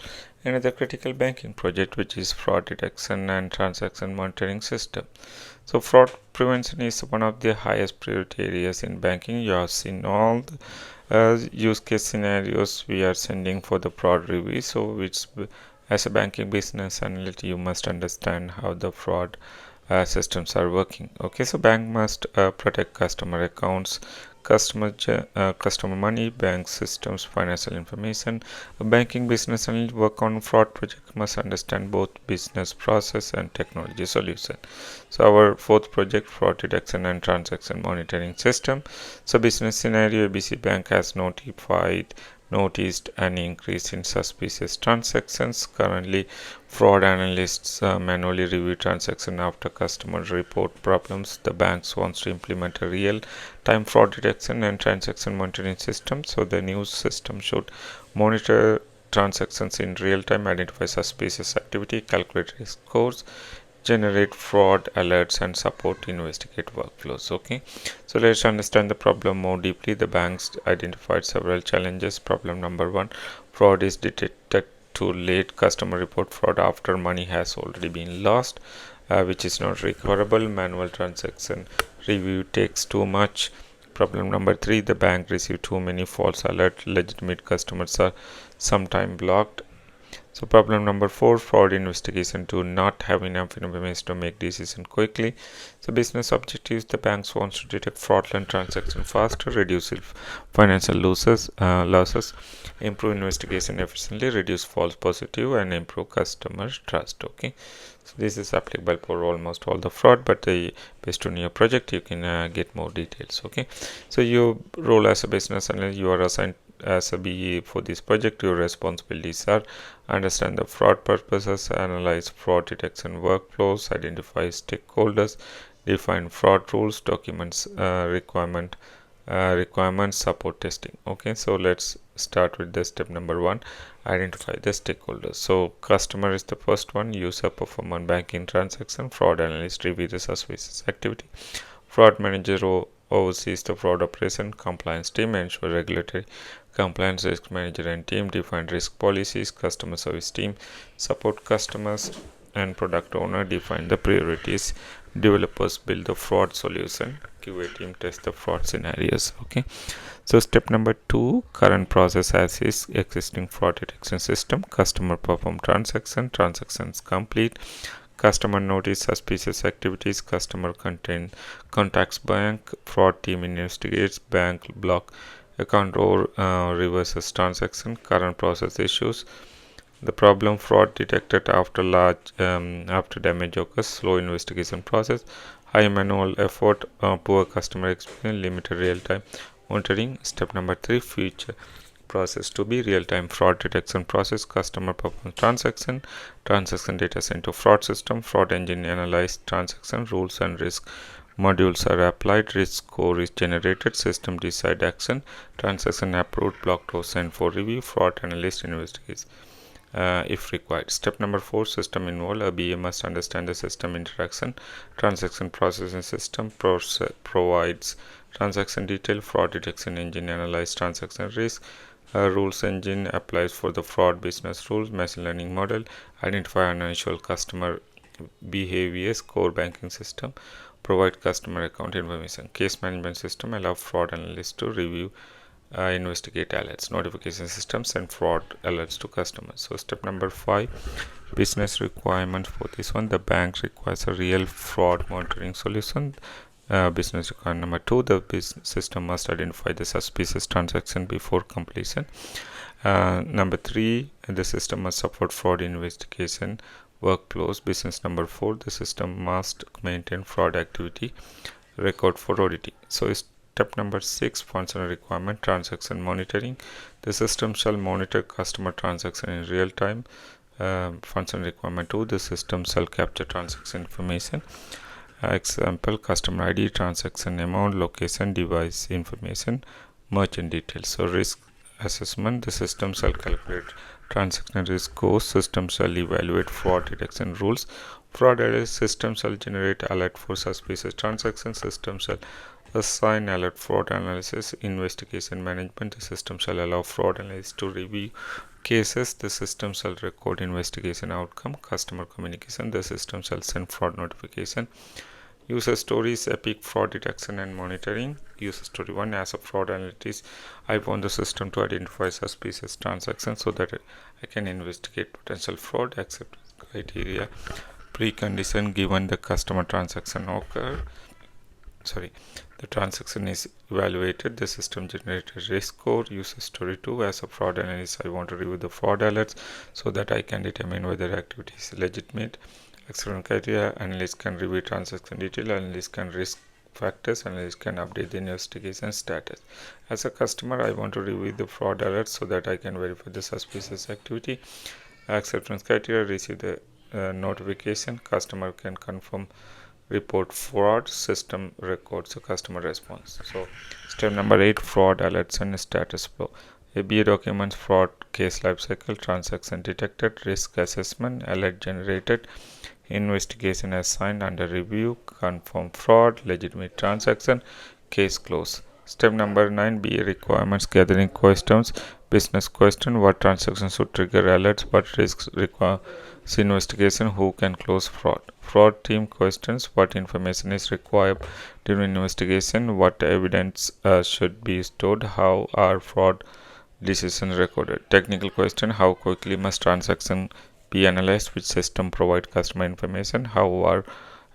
another critical banking project, which is fraud detection and transaction monitoring system. So fraud prevention is one of the highest priority areas in banking. You have seen all the use case scenarios we are sending for the fraud review. So which, as a banking business analyst, you must understand how the fraud systems are working. Okay, so bank must protect customer accounts, customer money, bank systems, financial information. A banking business analyst work on fraud project must understand both business process and technology solution. So our fourth project, fraud detection and transaction monitoring system. So business scenario: ABC Bank has noticed an increase in suspicious transactions. Currently, fraud analysts manually review transactions after customers report problems. The banks wants to implement a real-time fraud detection and transaction monitoring system. So the new system should monitor transactions in real time, identify suspicious activity, calculate risk scores, generate fraud alerts and support investigate workflows. Okay, so let's understand the problem more deeply. The banks identified several challenges. Problem number 1, fraud is detected too late. Customer report fraud after money has already been lost, which is not recoverable. Manual transaction review takes too much. Problem number 3, the bank received too many false alerts. Legitimate customers are sometimes blocked. So problem number 4, fraud investigation. Do not have enough information to make decision quickly. So business objectives, the banks wants to detect fraudulent transaction faster, reduce financial losses, improve investigation efficiently, reduce false positive, and improve customer trust. Okay, so this is applicable for almost all the fraud, but based on your project you can get more details. Okay, so your role as a business analyst, you are assigned as a BE for this project. Your responsibilities are understand the fraud purposes, analyze fraud detection workflows, identify stakeholders, define fraud rules, documents requirements, support testing. Okay, so let's start with the step number 1, identify the stakeholders. So customer is the first one, user perform on banking transaction, fraud analyst review the suspicious activity, fraud manager oversees the fraud operation, compliance team ensure regulatory compliance, risk manager and team define risk policies, customer service team support customers, and product owner define the priorities, developers build the fraud solution, QA team test the fraud scenarios. Okay, so step number 2, current process as is existing fraud detection system, customer perform transactions complete, customer notice suspicious activities, customer contacts bank, fraud team investigates, bank block account or reverses transaction, current process issues, the problem, fraud detected after damage occurs, slow investigation process, high manual effort, poor customer experience, limited real-time monitoring. Step number 3, future process to be real-time fraud detection process, customer performance transaction data sent to fraud system, fraud engine analyze transaction rules and risk modules are applied, risk score is generated, system decide action, transaction approved, blocked or sent for review, fraud analyst investigates if required. Step number 4, system involved. A BA must understand the system interaction, transaction processing system provides transaction detail, fraud detection engine analyze transaction risk, rules engine applies for the fraud business rules, machine learning model identify unusual customer behaviors, core banking system provide customer account information, case management system allow fraud analysts to review investigate alerts, notification systems and fraud alerts to customers. So step number 5, business requirements for this one, the bank requires a real fraud monitoring solution. Business requirement number 2, the business system must identify the suspicious transaction before completion. Number 3, the system must support fraud investigation workflows. Business number 4, the system must maintain fraud activity record for auditing. So step number 6, functional requirement, transaction monitoring. The system shall monitor customer transaction in real time. Functional requirement 2, the system shall capture transaction information. Example, customer ID, transaction amount, location, device information, merchant details. So risk assessment, the system shall calculate transaction risk scores, system shall evaluate fraud detection rules, fraud alert system shall generate alert for suspicious transactions, system shall assign alert fraud analysis, investigation management, the system shall allow fraud analysts to review cases, the system shall record investigation outcome, customer communication, the system shall send fraud notification, user stories, epic fraud detection and monitoring. User story 1, as a fraud analyst, I want the system to identify suspicious transactions so that I can investigate potential fraud, acceptance criteria, precondition given the customer transaction occur. The transaction is evaluated, the system generated risk score. User story 2, as a fraud analyst, I want to review the fraud alerts so that I can determine whether activity is legitimate. Acceptance criteria, analyst can review transaction detail, analyst can risk factors, analyst can update the investigation status. As a customer, I want to review the fraud alerts so that I can verify the suspicious activity. Acceptance criteria, receive the notification, customer can confirm report fraud, system records a customer response. So step number 8, fraud alerts and status flow. ABA documents fraud case lifecycle, transaction detected, risk assessment, alert generated, investigation assigned, under review, confirm fraud, legitimate transaction, case close. Step number 9, BA requirements gathering questions, business question, what transactions should trigger alerts, what risks require investigation, who can close fraud. Fraud team questions, what information is required during investigation, what evidence should be stored, how are fraud decision recorded. Technical question: how quickly must transaction be analyzed? Which system provide customer information? How are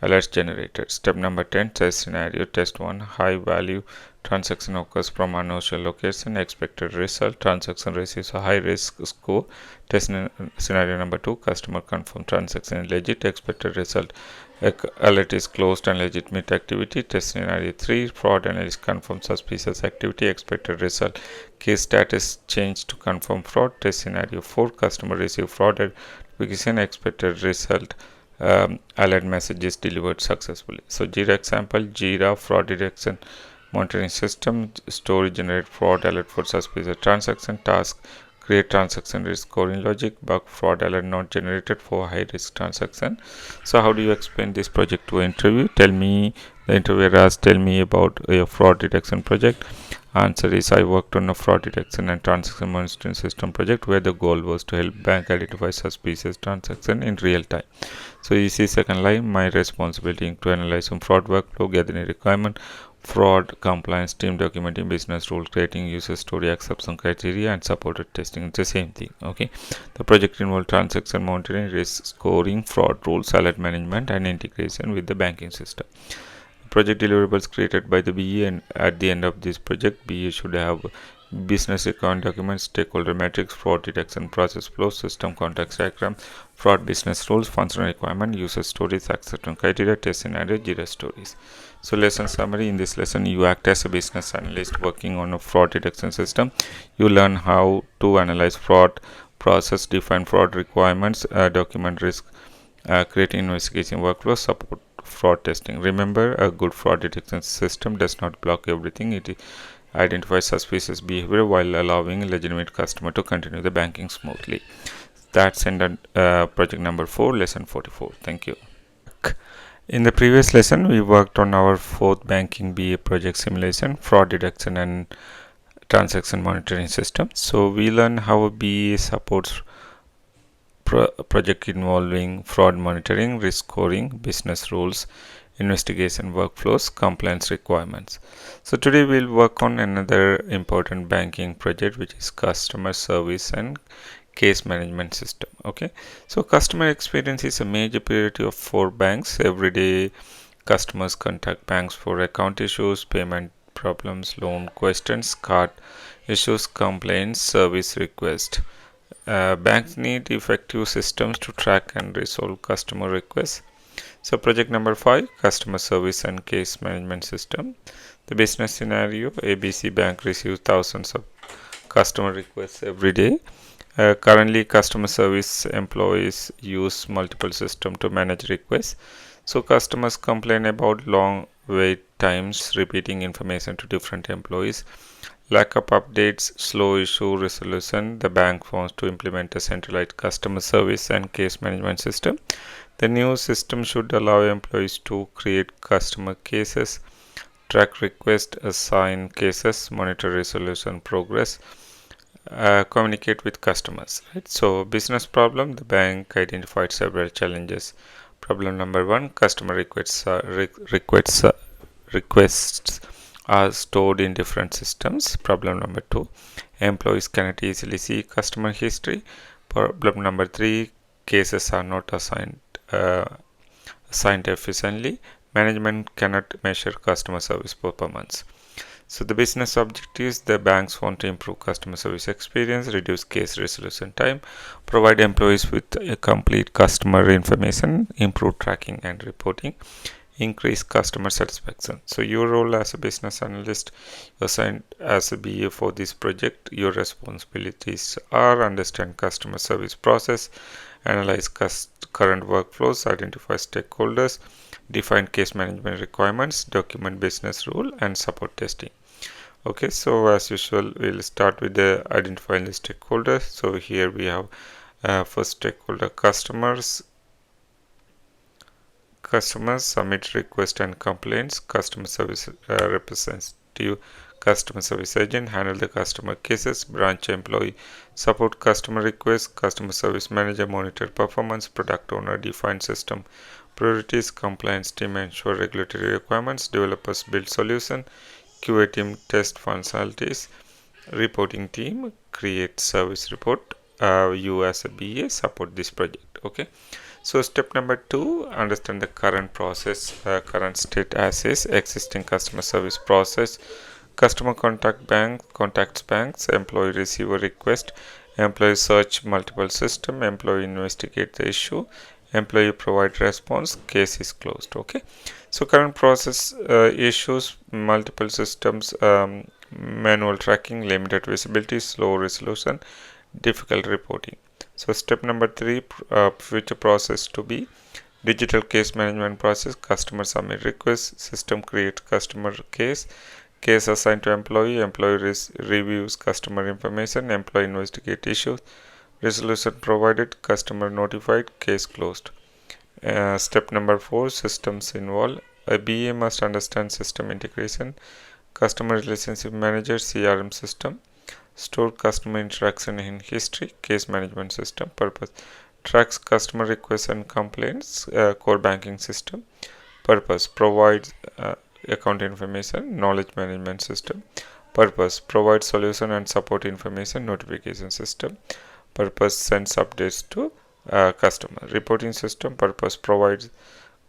alerts generated? Step number 10: test scenario. Test 1: high value transaction occurs from unusual location. Expected result: transaction receives a high risk score. Test scenario number 2: customer confirm transaction is legit. Expected result: alert is closed and legitimate activity. Test scenario 3: fraud analyst confirm suspicious activity. Expected result: case status changed to confirm fraud. Test scenario 4: customer receive fraud notification. Expected result: alert message is delivered successfully. So Jira example: Jira fraud detection monitoring system. Story: generate fraud alert for suspicious transaction. Task: create transaction risk scoring logic. Bug: fraud alert not generated for high risk transaction. So how do you explain this project to interview? Tell me, the interviewer asks, tell me about a fraud detection project. Answer is, I worked on a fraud detection and transaction monitoring system project where the goal was to help bank identify suspicious transaction in real time. So you see second line, my responsibility to analyze some fraud workflow, gathering requirement, fraud compliance team, documenting business rule, creating user story, acceptance criteria, and supported testing. It's the same thing. Okay, the project involved transaction monitoring, risk scoring, fraud rules, alert management, and integration with the banking system. Project deliverables created by the BE, and at the end of this project, BE should have business account documents, stakeholder metrics, fraud detection process flows, system context diagram, fraud business rules, functional requirement, user stories, acceptance criteria, test scenario, Jira stories. So lesson summary: in this lesson, you act as a business analyst working on a fraud detection system. You learn how to analyze fraud process, define fraud requirements, document risk, create investigation workflows, support fraud testing. Remember, a good fraud detection system does not block everything. It identifies suspicious behavior while allowing a legitimate customer to continue the banking smoothly. That's ended project number 4, lesson 44. Thank you. In the previous lesson, we worked on our fourth banking BA project simulation, fraud detection and transaction monitoring system. So we learned how a BA supports project involving fraud monitoring, risk scoring, business rules, investigation workflows, compliance requirements. So today we'll work on another important banking project, which is customer service and case management system. Okay, so customer experience is a major priority of for banks. Every day customers contact banks for account issues, payment problems, loan questions, card issues, complaints, service requests. Banks need effective systems to track and resolve customer requests. So project number 5, customer service and case management system. The business scenario: ABC Bank receives thousands of customer requests every day. Currently, customer service employees use multiple systems to manage requests. So customers complain about long wait times, repeating information to different employees, lack of updates, slow issue resolution. The bank wants to implement a centralized customer service and case management system. The new system should allow employees to create customer cases, track requests, assign cases, monitor resolution progress, communicate with customers. Right? So, business problem: the bank identified several challenges. Problem number 1: customer requests are stored in different systems. Problem number 2: employees cannot easily see customer history. Problem number 3: cases are not assigned efficiently. Management cannot measure customer service performance. So the business objectives: the banks want to improve customer service experience, reduce case resolution time, provide employees with a complete customer information, improve tracking and reporting, increase customer satisfaction. So your role as a business analyst, assigned as a BA for this project, your responsibilities are: understand customer service process, analyze current workflows, identify stakeholders, define case management requirements, document business rule, and support testing. Okay, so as usual, we'll start with the identifying the stakeholders. So here we have first stakeholder: customers submit requests and complaints. Customer service representative, customer service agent handle the customer cases. Branch employee support customer requests. Customer service manager monitor performance. Product owner define system priorities. Compliance team ensure regulatory requirements. Developers build solution. QA team test functionalities. reporting team create service report. You as a BA support this project. Okay. So step number 2, understand the current process, current state as is, existing customer service process, customer contacts banks, employee receive a request, employee search multiple system, employee investigate the issue, employee provide response, case is closed. Okay. So current process issues, multiple systems, manual tracking, limited visibility, slow resolution, difficult reporting. So step number 3, future process to be digital case management process, customer submit request, system create customer case assigned to employee, reviews customer information, employee investigate issues, resolution provided, customer notified, case closed. Step number 4, systems involved. A BA must understand system integration, customer relationship manager, CRM system, store customer interaction in history, case management system, purpose, tracks customer requests and complaints, core banking system, purpose, provides account information, knowledge management system, purpose, provides solution and support information, notification system, purpose, sends updates to customer, reporting system, purpose, provides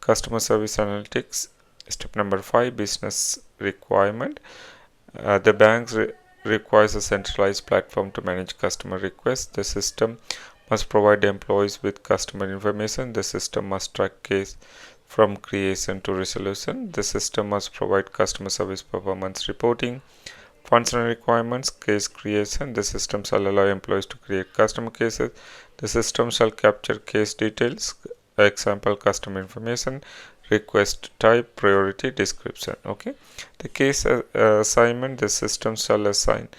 customer service analytics. Step number 5, business requirement. The banks requires a centralized platform to manage customer requests. The system must provide employees with customer information. The system must track case from creation to resolution. The system must provide customer service performance reporting. Functional requirements, case creation. The system shall allow employees to create customer cases. The system shall capture case details, example customer information, request type, priority, description. Okay. The case assignment, the system shall assign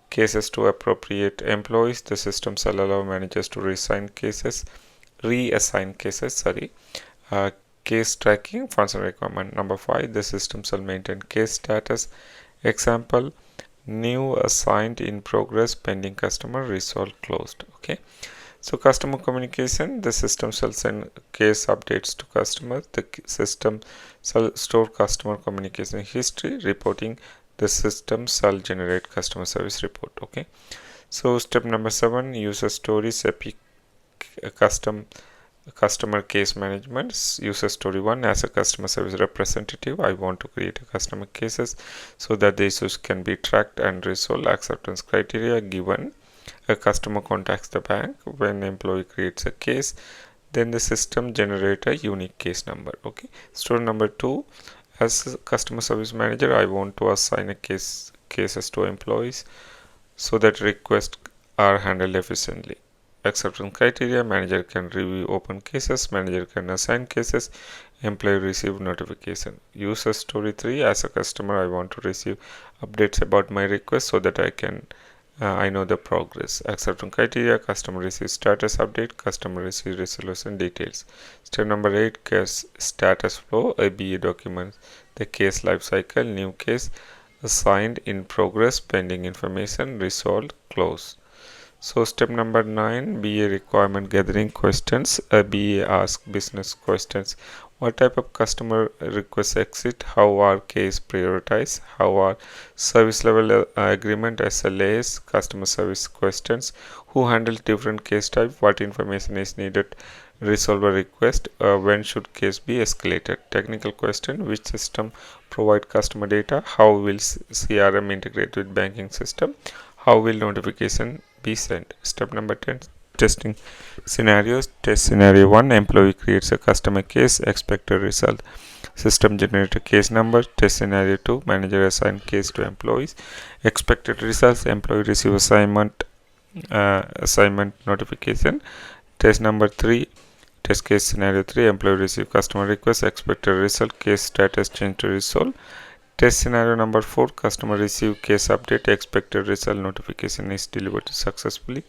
cases to appropriate employees. The system shall allow managers to reassign cases. Uh, Case tracking, functional requirement number 5, the system shall maintain case status, example new, assigned, in progress, pending, customer, resolved, closed. Okay. So customer communication, the system shall send case updates to customers. The system shall store customer communication history. Reporting, the system shall generate customer service report. Okay. So step number 7, user stories, epic customer case management. User story 1, as a customer service representative, I want to create a customer cases so that the issues can be tracked and resolved. Acceptance criteria given. A customer contacts the bank. When employee creates a case, then the system generate a unique case number. Okay. Story number 2, as a customer service manager, I want to assign a cases to employees so that requests are handled efficiently. Acceptance criteria, manager can review open cases, manager can assign cases, employee receive notification. User story 3, as a customer I want to receive updates about my request so that I know the progress. Acceptance criteria, customer receives status update, customer receives resolution details. Step number 8, case status flow. A BA documents the case life cycle, new case, assigned, in progress, pending information, resolved, closed. So step number 9, BA requirement gathering questions. A BA asks business questions. What type of customer requests exist? How are case prioritized? How are service level agreement, SLAs, customer service questions? Who handles different case type? What information is needed? Resolve a request. When should case be escalated? Technical question, which system provide customer data? How will CRM integrate with banking system? How will notification be sent? Step number 10, testing scenarios. Test scenario 1, employee creates a customer case, expected result, system generate a case number. Test scenario 2, manager assign case to employees, expected results, employee receive assignment notification. Test number 3, test case scenario 3, employee receive customer request, expected result, case status change to resolve. Test scenario number 4, customer receive case update, expected result, notification is delivered successfully.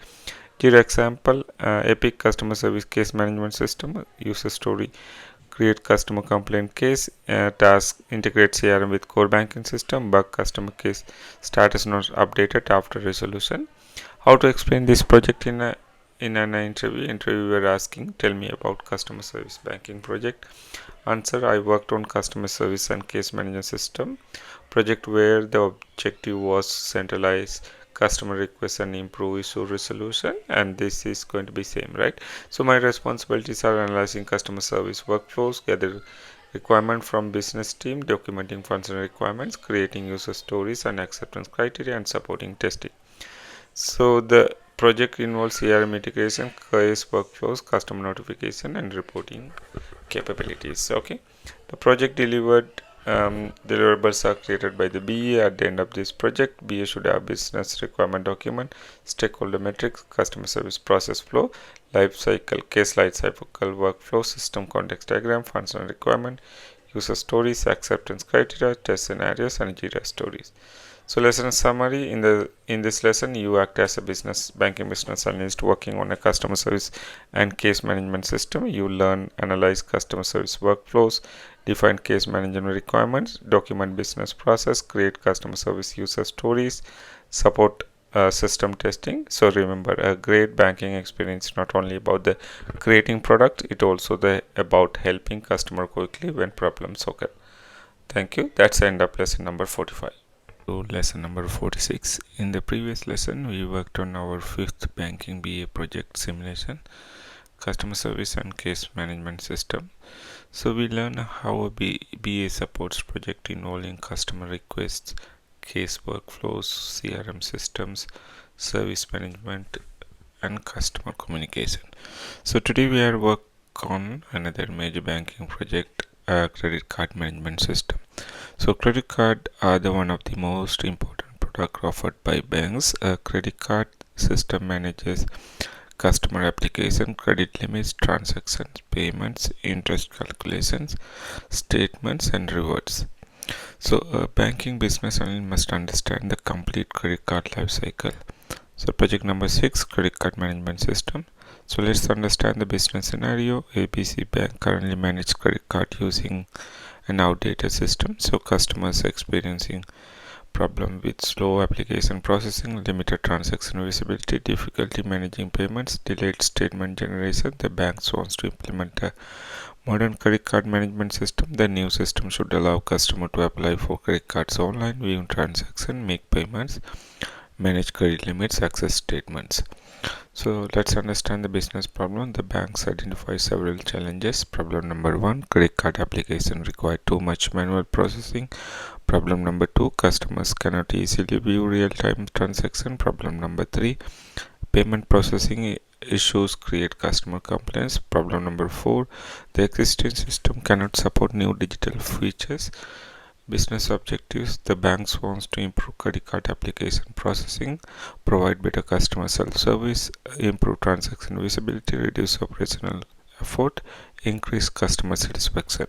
Here example, Epic customer service case management system. User story, create customer complaint case, task, integrate CRM with core banking system, bug, customer case status not updated after resolution. How to explain this project in an interview? Interviewer asking, tell me about customer service banking project. Answer, I worked on customer service and case management system project where the objective was centralize customer requests and improve issue resolution, and this is going to be same, right? So my responsibilities are analyzing customer service workflows, gather requirement from business team, documenting functional requirements, creating user stories and acceptance criteria, and supporting testing. So the project involves CRM integration, case workflows, customer notification, and reporting capabilities. Okay, the project deliverables are created by the BA. At the end of this project, BA should have business requirement document, stakeholder metrics, customer service process flow, life cycle, case life cycle workflow, system context diagram, functional requirement, user stories, acceptance criteria, test scenarios, and Jira stories. So lesson summary: in this lesson, you act as a banking business analyst working on a customer service and case management system. You learn, analyze customer service workflows, define case management requirements, document business process, create customer service user stories, support system testing. So remember, a great banking experience not only about the creating product, it also about helping customer quickly when problems occur. Thank you. That's the end of lesson number 45. So lesson number 46. In the previous lesson, we worked on our fifth banking BA project simulation, customer service and case management system. So we learned how a BA supports project involving customer requests, case workflows, CRM systems, service management, and customer communication. So today we are work on another major banking project, credit card management system. So credit card are one of the most important product offered by banks. A credit card system manages customer application, credit limits, transactions, payments, interest calculations, statements, and rewards. So a banking business analyst must understand the complete credit card life cycle. So project number 6, credit card management system. So let's understand the business scenario. ABC Bank currently manages credit card using an outdated system. So customers experiencing problem with slow application processing, limited transaction visibility, difficulty managing payments, delayed statement generation. The bank wants to implement a modern credit card management system. The new system should allow customer to apply for credit cards online, view transaction, make payments, manage credit limits, access statements. So let's understand the business problem. The banks identify several challenges. Problem number 1, credit card application require too much manual processing. Problem number 2, customers cannot easily view real-time transaction. Problem number 3, payment processing issues create customer complaints. Problem number 4, the existing system cannot support new digital features. Business objectives: the banks wants to improve credit card application processing, provide better customer self-service, improve transaction visibility, reduce operational effort, increase customer satisfaction.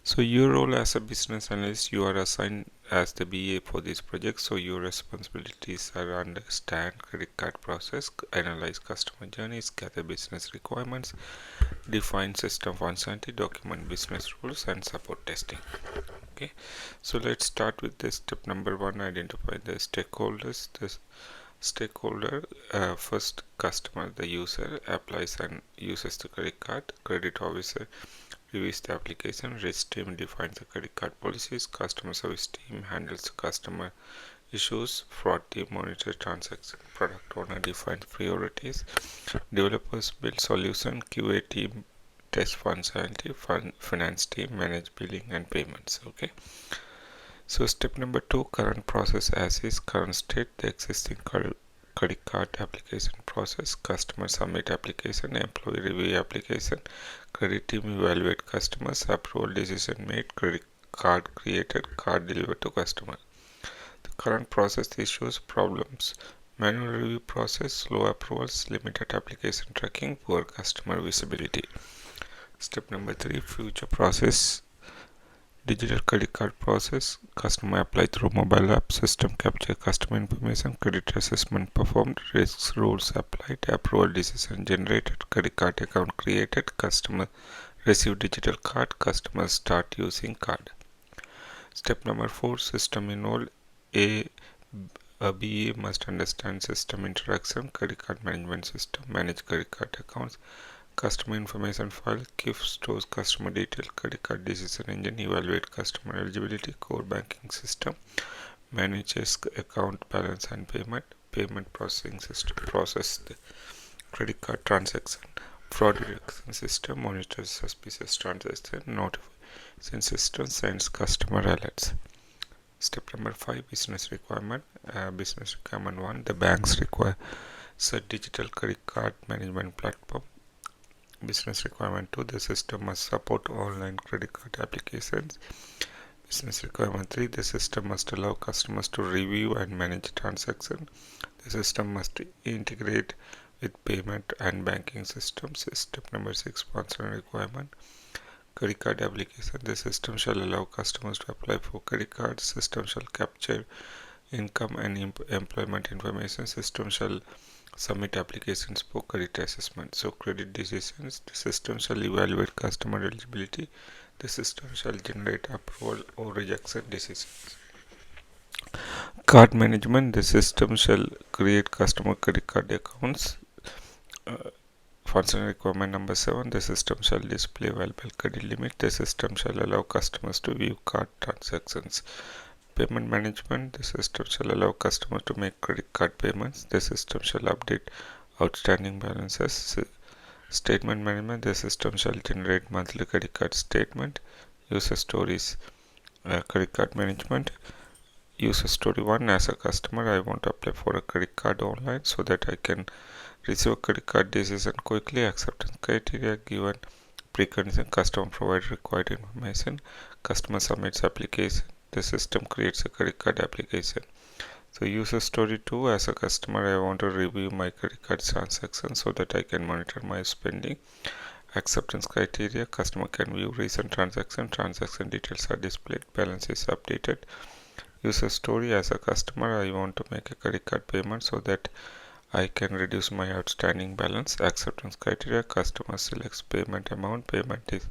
So your role as a business analyst, you are assigned as the BA for this project. So your responsibilities are understand credit card process, analyze customer journeys, gather business requirements, define system functionality, document business rules, and support testing. Okay, so let's start with this step number 1, identify the stakeholders. The stakeholder, first customer, the user applies and uses the credit card. Credit officer reviews the application. Risk team defines the credit card policies. Customer service team handles the customer issues. Fraud team monitors transaction. Product owner defines priorities. Developers build solution. QA team test functionality. Finance team manage billing and payments. Okay, so step number 2, current process as is. Current state: the existing credit card application process. Customer submit application, employee review application, credit team evaluate customers, approval decision made, credit card created, card delivered to customer. The current process issues: problems, manual review process, slow approvals, limited application tracking, poor customer visibility. Step number 3, future process: digital credit card process. Customer apply through mobile app, system capture customer information, credit assessment performed, risks rules applied, approval decision generated, credit card account created, customer receive digital card, customers start using card. Step number 4, system involved. A BA must understand system interaction, credit card management system, manage credit card accounts, customer information file, KIF stores customer detail, credit card decision engine, evaluate customer eligibility, core banking system, manages account balance and payment processing system, process the credit card transaction, fraud detection system, monitors suspicious transaction, notification system, sends customer alerts. Step number 5, business requirement. Business requirement 1, the banks require a digital credit card management platform. Business requirement 2, the system must support online credit card applications. Business requirement 3, the system must allow customers to review and manage transactions. The system must integrate with payment and banking systems. Step number 6, sponsoring requirement. Credit card application. The system shall allow customers to apply for credit cards. System shall capture income and employment information. System shall submit applications for credit assessment. So credit decisions. The system shall evaluate customer eligibility. The system shall generate approval or rejection decisions. Card management. The system shall create customer credit card accounts. Functional requirement number 7. The system shall display available credit limit. The system shall allow customers to view card transactions. Payment management. The system shall allow customers to make credit card payments. The system shall update outstanding balances. Statement management. The system shall generate monthly credit card statement. User stories. Credit card management. User story 1. As a customer, I want to apply for a credit card online so that I can receive a credit card decision quickly. Acceptance criteria given. Precondition. Customer provides required information. Customer submits application. The system creates a credit card application. So user story 2. As a customer, I want to review my credit card transaction so that I can monitor my spending. Acceptance criteria. Customer can view recent transaction. Transaction details are displayed. Balance is updated. User story. As a customer, I want to make a credit card payment so that I can reduce my outstanding balance. Acceptance criteria. Customer selects payment amount. Payment is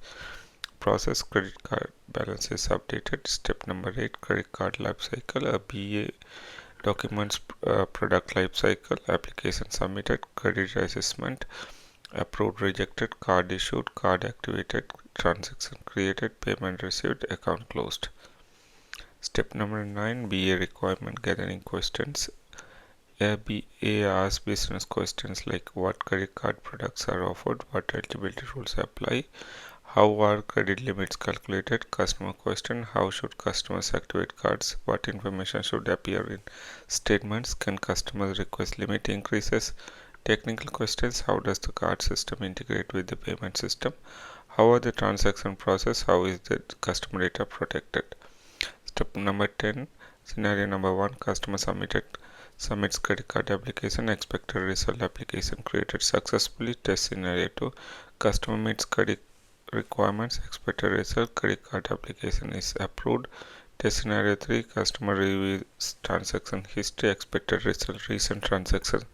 processed. Credit card balance is updated. Step number 8. Credit card life cycle. A BA documents product life cycle. Application submitted. Credit assessment. Approved, rejected. Card issued. Card activated. Transaction created. Payment received. Account closed. Step number 9. BA requirement gathering questions. BA asks business questions like what credit card products are offered, what eligibility rules apply, how are credit limits calculated. Customer question. How should customers activate cards? What information should appear in statements? Can customers request limit increases? Technical questions. How does the card system integrate with the payment system? How are the transaction processed? How is the customer data protected? Step number 10. Scenario number 1. Customer submits credit card application. Expected result. Application created successfully. Test scenario 2. Customer meets credit requirements. Expected result. Credit card application is approved. Test scenario 3. Customer reviews transaction history. Expected result. Recent transactions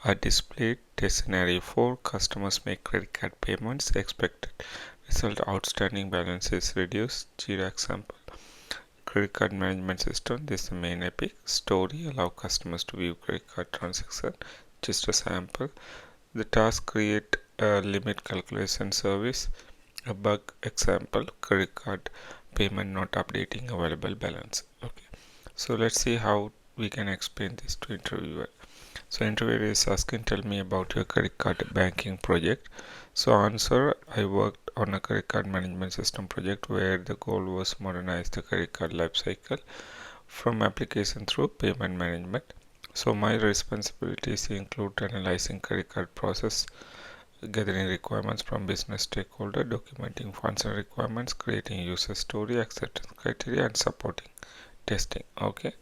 are displayed. Test scenario 4. Customers make credit card payments. Expected result. Outstanding balance is reduced. Jira example. Credit card management system. This is the main epic story. Allow customers to view credit card transaction. Just a sample. The task create a limit calculation service. A bug example. Credit card payment not updating available balance. Okay. So let's see how we can explain this to interviewer. So interviewer is asking, tell me about your credit card banking project. So answer, I worked on a credit card management system project where the goal was modernize the credit card life cycle from application through payment management. So my responsibilities include analyzing credit card process, gathering requirements from business stakeholder, documenting functional requirements, creating user story, acceptance criteria, and supporting testing. Okay.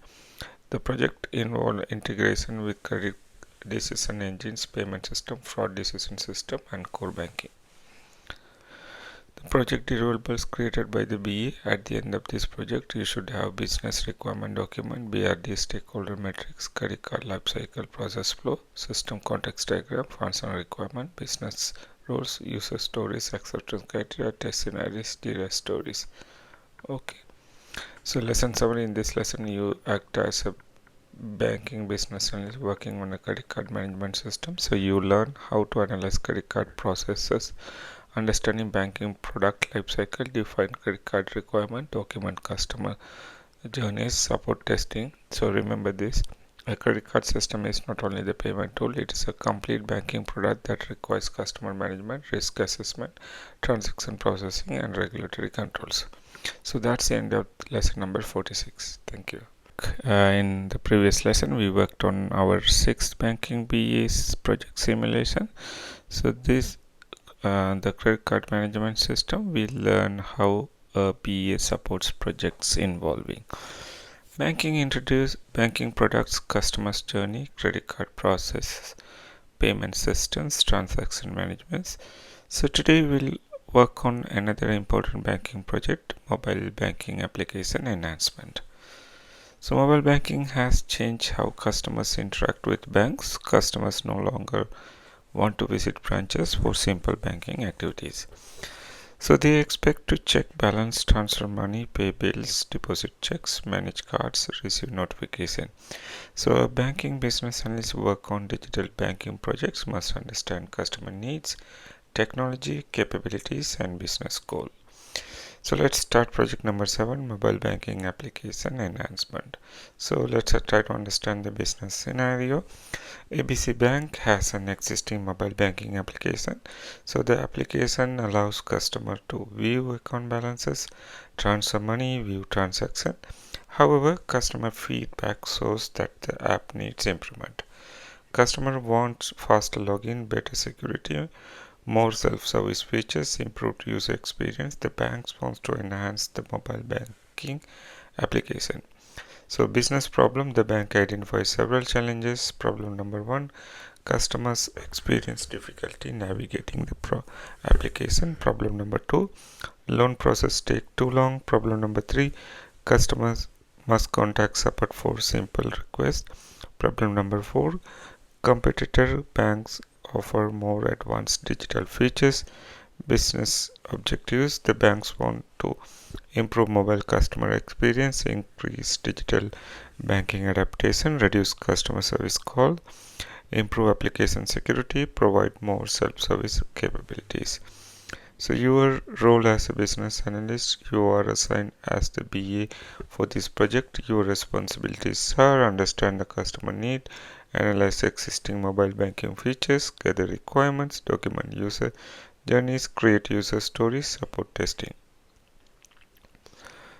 The project involved integration with credit decision engines, payment system, fraud decision system, and core banking. The project deliverables created by the BA. At the end of this project, you should have business requirement document, BRD stakeholder matrix, credit card lifecycle process flow, system context diagram, functional requirement, business rules, user stories, acceptance criteria, test scenarios, Jira stories. Okay. So lesson summary. In this lesson, you act as a banking business analyst working on a credit card management system. So you learn how to analyze credit card processes, understanding banking product lifecycle, define credit card requirement, document customer journeys, support testing. So remember this. A credit card system is not only the payment tool, it is a complete banking product that requires customer management, risk assessment, transaction processing, and regulatory controls. So that's the end of lesson number 46. Thank you. In the previous lesson, we worked on our sixth banking BA's project simulation. So this the credit card management system, we learn how a BA supports projects involving banking products, customers journey, credit card process, payment systems, transaction management. So today we'll work on another important banking project, mobile banking application enhancement. So mobile banking has changed how customers interact with banks. Customers no longer want to visit branches for simple banking activities. So they expect to check balance, transfer money, pay bills, deposit checks, manage cards, receive notification. So a banking business analyst work on digital banking projects must understand customer needs, technology, capabilities, and business goal. So let's start project number 7, mobile banking application enhancement. So let's try to understand the business scenario. ABC Bank has an existing mobile banking application. So the application allows customer to view account balances, transfer money, view transaction. However, customer feedback shows that the app needs improvement. Customer wants faster login, better security, more self-service features, improved user experience. The bank wants to enhance the mobile banking application. So business problem, the bank identifies several challenges. Problem number 1, customers experience difficulty navigating the application. Problem number 2, loan process take too long. Problem number 3, customers must contact support for simple request. Problem number 4, competitor banks offer more advanced digital features. Business objectives, the banks want to improve mobile customer experience, increase digital banking adaptation, reduce customer service call, improve application security, provide more self-service capabilities. So your role as a business analyst, you are assigned as the BA for this project. Your responsibilities are understand the customer need, analyze existing mobile banking features, gather requirements, document user journeys, create user stories, support testing.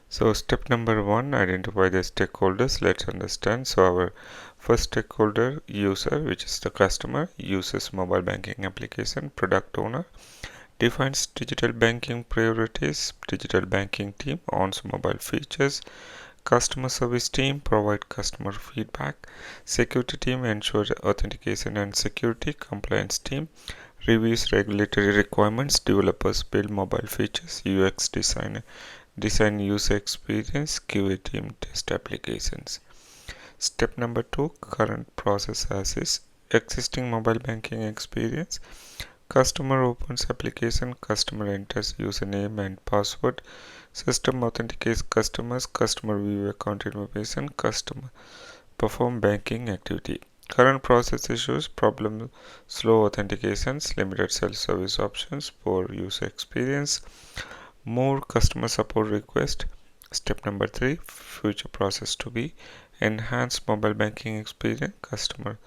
So step number 1, identify the stakeholders. Let's understand. So our first stakeholder, user, which is the customer, uses mobile banking application. Product owner defines digital banking priorities. Digital banking team owns mobile features. Customer service team provide customer feedback. Security team ensures authentication and security. Compliance team reviews regulatory requirements. Developers build mobile features. UX design user experience. QA team test applications. Step number 2, current process as is. Existing mobile banking experience. Customer opens application. Customer enters username and password. System authenticates customers. Customer view account information. Customer perform banking activity. Current process issues, problem, slow authentications, limited self-service options, poor user experience, more customer support request. Step number 3, future process to be enhanced mobile banking experience. Customer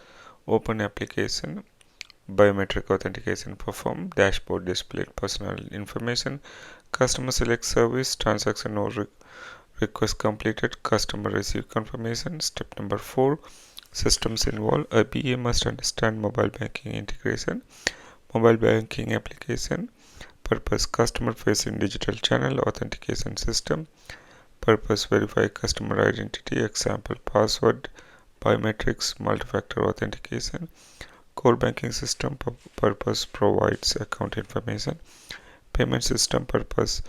open application, biometric authentication perform, dashboard displayed personal information, customer select service, transaction or request completed, customer receive confirmation. Step number 4, systems involved. A BA must understand mobile banking integration, mobile banking application, purpose customer facing digital channel, authentication system, purpose verify customer identity, example password, biometrics, multi-factor authentication, core banking system purpose provides account information, payment system purpose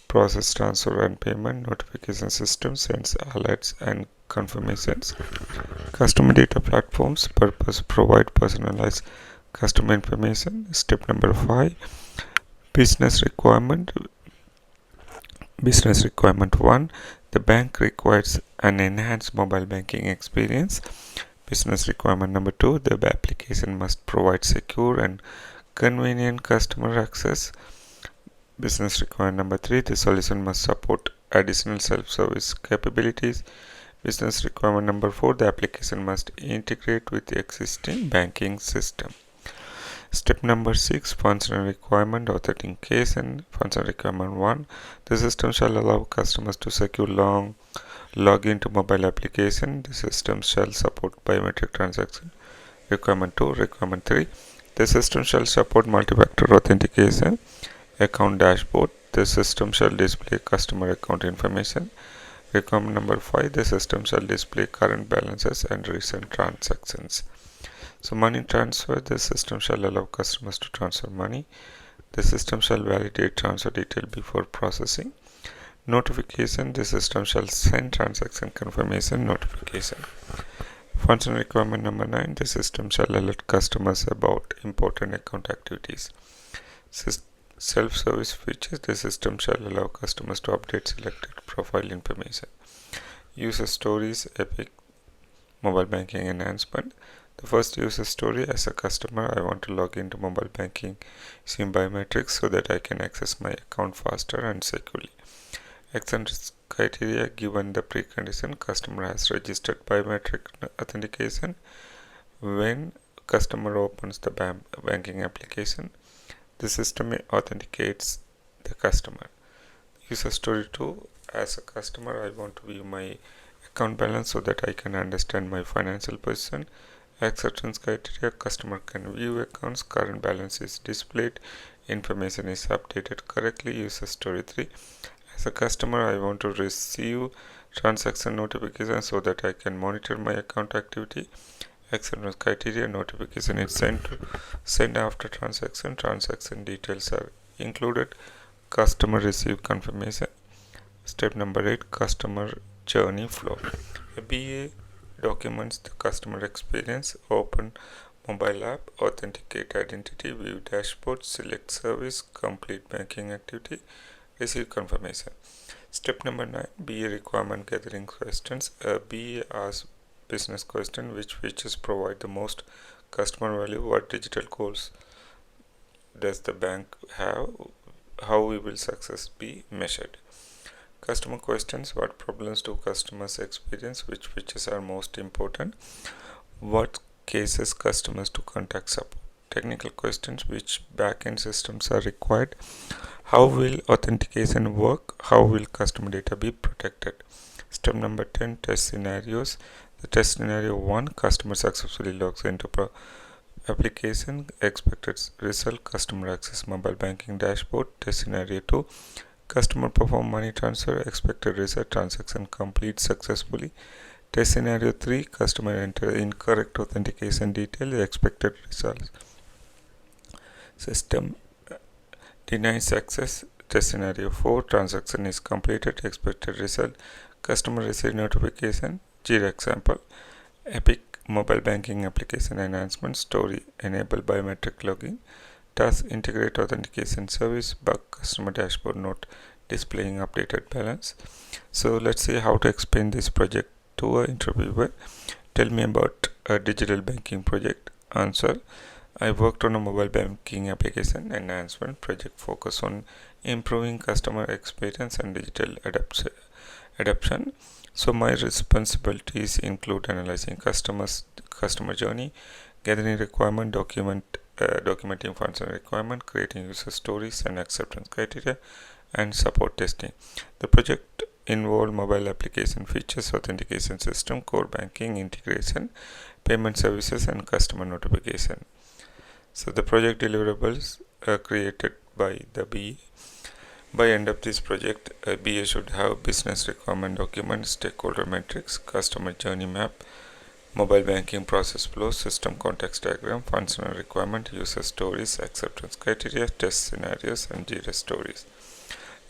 process transfer and payment, notification system sends alerts and confirmations, customer data platforms purpose provide personalized customer information. Step number 5, business requirement. Business requirement 1, the bank requires an enhanced mobile banking experience. Business requirement number 2, the application must provide secure and convenient customer access. Business requirement number 3, the solution must support additional self-service capabilities. Business requirement number 4, the application must integrate with the existing banking system. Step number 6, functional requirement authentication. Functional requirement 1, the system shall allow customers to secure login to mobile application. The system shall support biometric transaction. Requirement 2, requirement 3, the system shall support multi-factor authentication. Account dashboard, the system shall display customer account information. Requirement number 5, the system shall display current balances and recent transactions. So money transfer, the system shall allow customers to transfer money. The system shall validate transfer detail before processing. Notification, the system shall send transaction confirmation notification. Functional requirement number 9, the system shall alert customers about important account activities. Self-service features, the system shall allow customers to update selected profile information. User stories, Epic mobile banking enhancement. The first user story, as a customer, I want to log into mobile banking using biometrics so that I can access my account faster and securely. Acceptance criteria, given the precondition customer has registered biometric authentication. When customer opens the banking application, the system authenticates the customer. User story 2, as a customer, I want to view my account balance so that I can understand my financial position. Acceptance criteria, customer can view accounts, current balance is displayed, information is updated correctly. User story 3, as a customer, I want to receive transaction notification so that I can monitor my account activity. Acceptance criteria, notification is sent after transaction. Transaction details are included. Customer receive confirmation. Step number 8, customer journey flow. A BA documents the customer experience. Open mobile app, authenticate identity, view dashboard, select service, complete banking activity, receive confirmation. Step number 9, BA requirement gathering questions. BA asks business question: which features provide the most customer value? What digital goals does the bank have? How will success be measured? Customer questions: what problems do customers experience? Which features are most important? What cases customers to contact support? Technical questions: which backend systems are required? How will authentication work? How will customer data be protected? Step number 10, test scenarios. The test scenario 1, customer successfully logs into application, expected result, customer access mobile banking dashboard. Test scenario 2, customer perform money transfer, expected result, transaction complete successfully. Test scenario 3, customer enter incorrect authentication detail, expected results, system denies access. Test scenario 4, transaction is completed, expected result, customer receive notification. Jira example, Epic mobile banking application enhancement story, enable biometric login, task integrate authentication service, bug customer dashboard not displaying updated balance. So let's see how to explain this project to an interviewer. Tell me about a digital banking project. Answer: I worked on a mobile banking application enhancement project focused on improving customer experience and digital adoption. So my responsibilities include analyzing customer journey, gathering requirement, documenting functional requirement, creating user stories and acceptance criteria, and support testing. The project involved mobile application features, authentication system, core banking integration, payment services, and customer notification. So the project deliverables are created by the BA. By end of this project, a BA should have business requirement document, stakeholder metrics, customer journey map, mobile banking process flow, system context diagram, functional requirement, user stories, acceptance criteria, test scenarios, and Jira stories.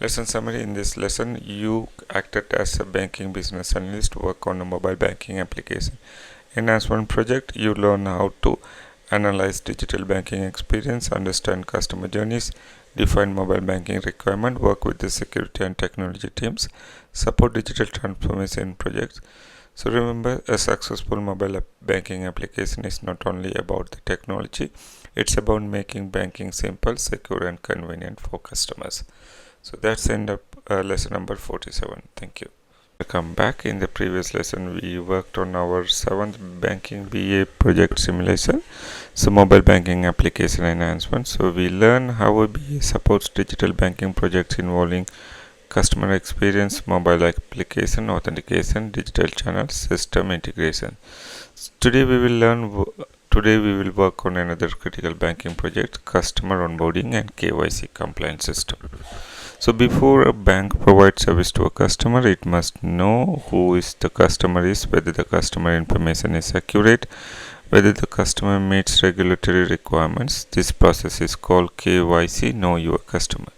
Lesson summary: in this lesson, you acted as a banking business analyst, work on a mobile banking application enhancement project. You learn how to analyze digital banking experience, understand customer journeys, define mobile banking requirement, work with the security and technology teams, support digital transformation projects. So remember, a successful mobile banking application is not only about the technology, it's about making banking simple, secure, and convenient for customers. So that's the end of lesson number 47. Thank you. Welcome back. In the previous lesson, we worked on our 7th banking BA project simulation. So, mobile banking application enhancement. So, we learn how a BA supports digital banking projects involving customer experience, mobile application, authentication, digital channels, system integration. Today we will work on another critical banking project, customer onboarding and KYC compliance system. So before a bank provides service to a customer, it must know who is the customer is, whether the customer information is accurate, whether the customer meets regulatory requirements. This process is called KYC, Know Your Customer.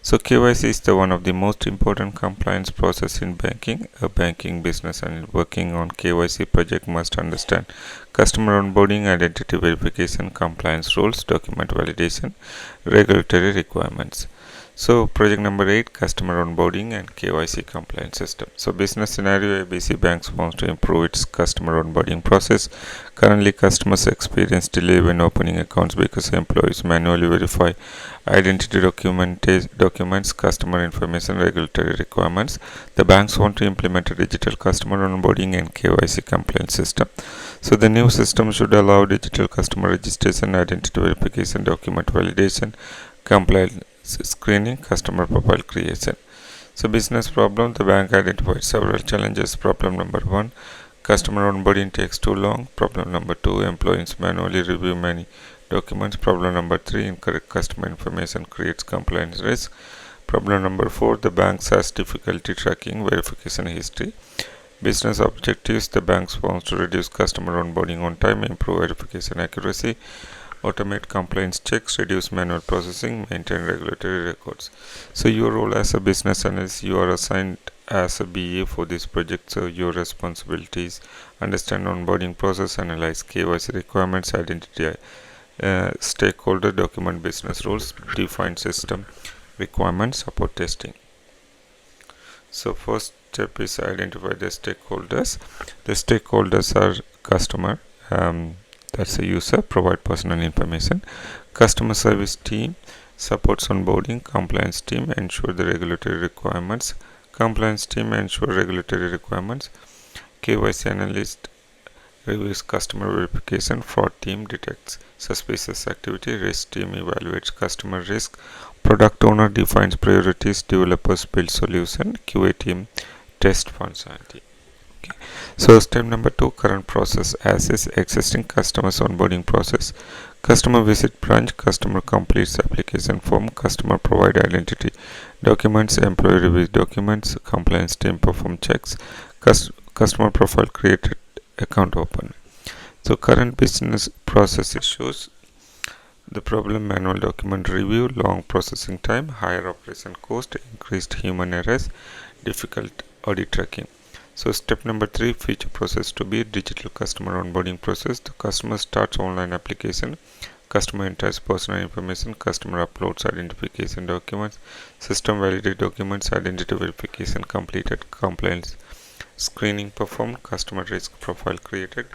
So KYC is the one of the most important compliance process in banking. A banking business and working on KYC project must understand customer onboarding, identity verification, compliance rules, document validation, regulatory requirements. So project number 8, customer onboarding and KYC compliance system. So business scenario, ABC Banks wants to improve its customer onboarding process. Currently customers experience delay when opening accounts because employees manually verify identity documents, customer information, regulatory requirements. The banks want to implement a digital customer onboarding and KYC compliance system. So the new system should allow digital customer registration, identity verification, document validation, compliance screening, customer profile creation. So business problem, the bank identified several challenges. Problem number 1, customer onboarding takes too long. Problem number 2, employees manually review many documents. Problem number 3, incorrect customer information creates compliance risk. Problem number 4, the banks has difficulty tracking verification history. Business objectives, the banks wants to reduce customer onboarding on time, improve verification accuracy, automate compliance checks, reduce manual processing, maintain regulatory records. So your role as a business analyst, you are assigned as a BA for this project. So your responsibilities: understand onboarding process, analyze KYC requirements, identify stakeholder, document business rules, define system requirements, support testing. So first step is identify the stakeholders. The stakeholders are customer, that's a user, provide personal information. Customer service team supports onboarding. Compliance team ensure the regulatory requirements. Compliance team ensure regulatory requirements. KYC analyst reviews customer verification. Fraud team detects suspicious activity. Risk team evaluates customer risk. Product owner defines priorities. Developers build solution. QA team test functionality. So step number 2, current process. As is existing customers onboarding process. Customer visit branch, customer completes application form, customer provide identity documents, employee reviews documents, compliance team perform checks, customer profile created, account open. So current business process issues. The problem: manual document review, long processing time, higher operation cost, increased human errors, difficult audit tracking. So step number 3, future process to be digital customer onboarding process. The customer starts online application, customer enters personal information, customer uploads identification documents, system validate documents, identity verification completed, compliance screening performed, customer risk profile created,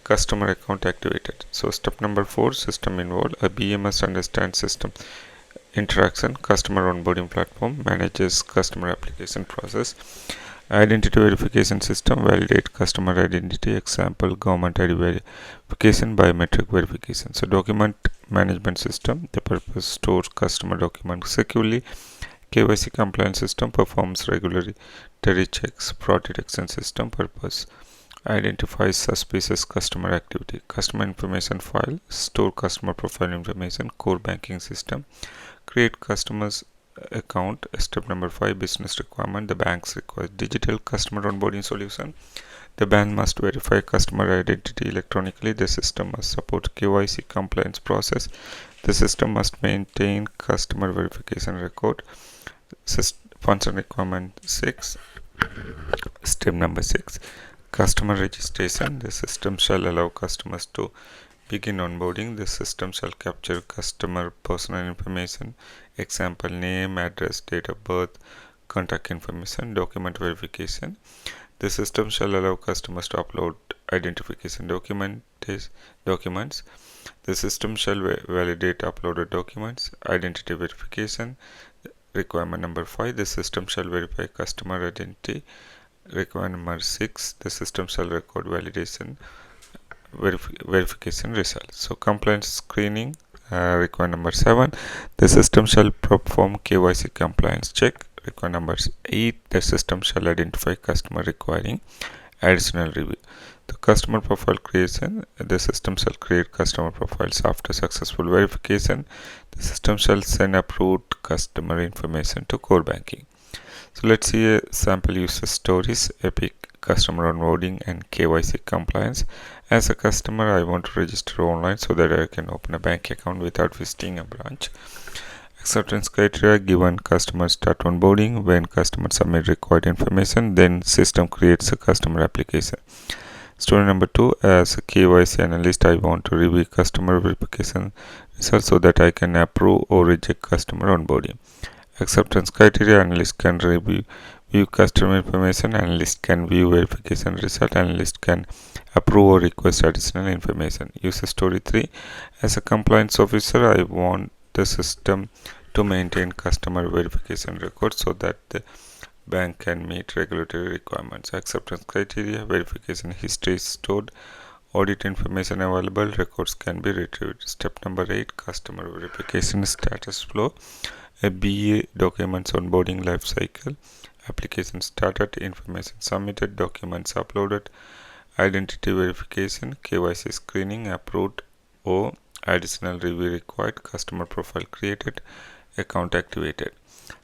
customer account activated. So step number 4, system involved. A BA must understand system interaction. Customer onboarding platform manages customer application process. Identity verification system validate customer identity. Example: government ID verification, biometric verification. So document management system, the purpose: stores customer documents securely. KYC compliance system performs regulatory checks. Fraud detection system, purpose: identifies suspicious customer activity. Customer information file, store customer profile information. Core banking system, create customers account. Step number 5, business requirement. The banks require digital customer onboarding solution. The bank must verify customer identity electronically. The system must support KYC compliance process. The system must maintain customer verification record. Function requirement 6. Step number 6, customer registration. The system shall allow customers to begin onboarding. The system shall capture customer personal information. Example: name, address, date of birth, contact information. Document verification. The system shall allow customers to upload identification documents. The system shall validate uploaded documents. Identity verification. Requirement number 5, the system shall verify customer identity. Requirement number 6, the system shall record validation verification results. So compliance screening, requirement number 7, the system shall perform KYC compliance check. Requirement number 8, the system shall identify customer requiring additional review. The customer profile creation, the system shall create customer profiles after successful verification. The system shall send approved customer information to core banking. So let's see a sample user stories, Epic customer onboarding and KYC compliance. As a customer, I want to register online so that I can open a bank account without visiting a branch. Acceptance criteria, given customers start onboarding, when customers submit required information, then system creates a customer application. Story number 2, as a KYC analyst, I want to review customer verification results so that I can approve or reject customer onboarding. Acceptance criteria, analyst can view customer information, analyst can view verification result, analyst can approve or request additional information. User story 3, as a compliance officer, I want the system to maintain customer verification records so that the bank can meet regulatory requirements. Acceptance criteria, verification history is stored, audit information available, records can be retrieved. Step number 8, customer verification status flow. A BA documents onboarding life cycle, application started, information submitted, documents uploaded, identity verification, KYC screening approved or additional review required, customer profile created, account activated.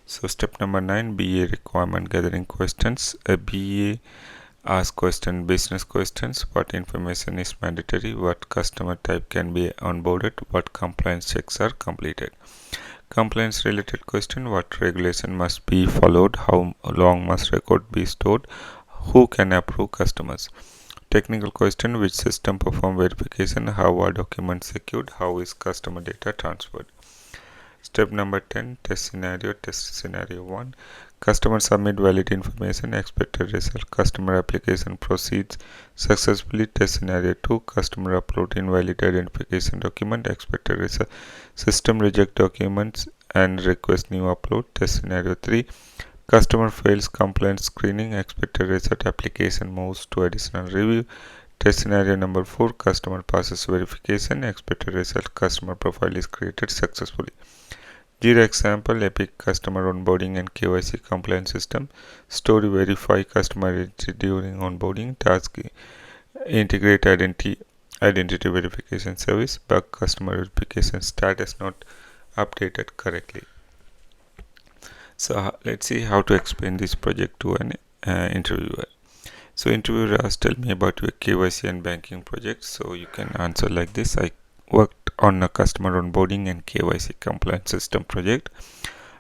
So step number 9, BA requirement gathering questions. A BA asks business questions, what information is mandatory, what customer type can be onboarded, what compliance checks are completed. Compliance related question, what regulation must be followed, how long must record be stored, who can approve customers. Technical question, which system perform verification, how are documents secured, how is customer data transferred. Step number 10, test scenario 1, customer submit valid information, expected result, customer application proceeds successfully. Test scenario 2, customer upload invalid identification document, expected result, system reject documents and request new upload. Test scenario 3, customer fails compliance screening, expected result, application moves to additional review. Test scenario number 4, customer passes verification, expected result, customer profile is created successfully. Jira example, Epic customer onboarding and KYC compliance system. Story, verify customer identity during onboarding. Task, integrate identity verification service. Bug, customer verification status not updated correctly. So let's see how to explain this project to an interviewer. So interviewer asks, tell me about your KYC and banking project. So you can answer like this. I worked on a customer onboarding and KYC compliance system project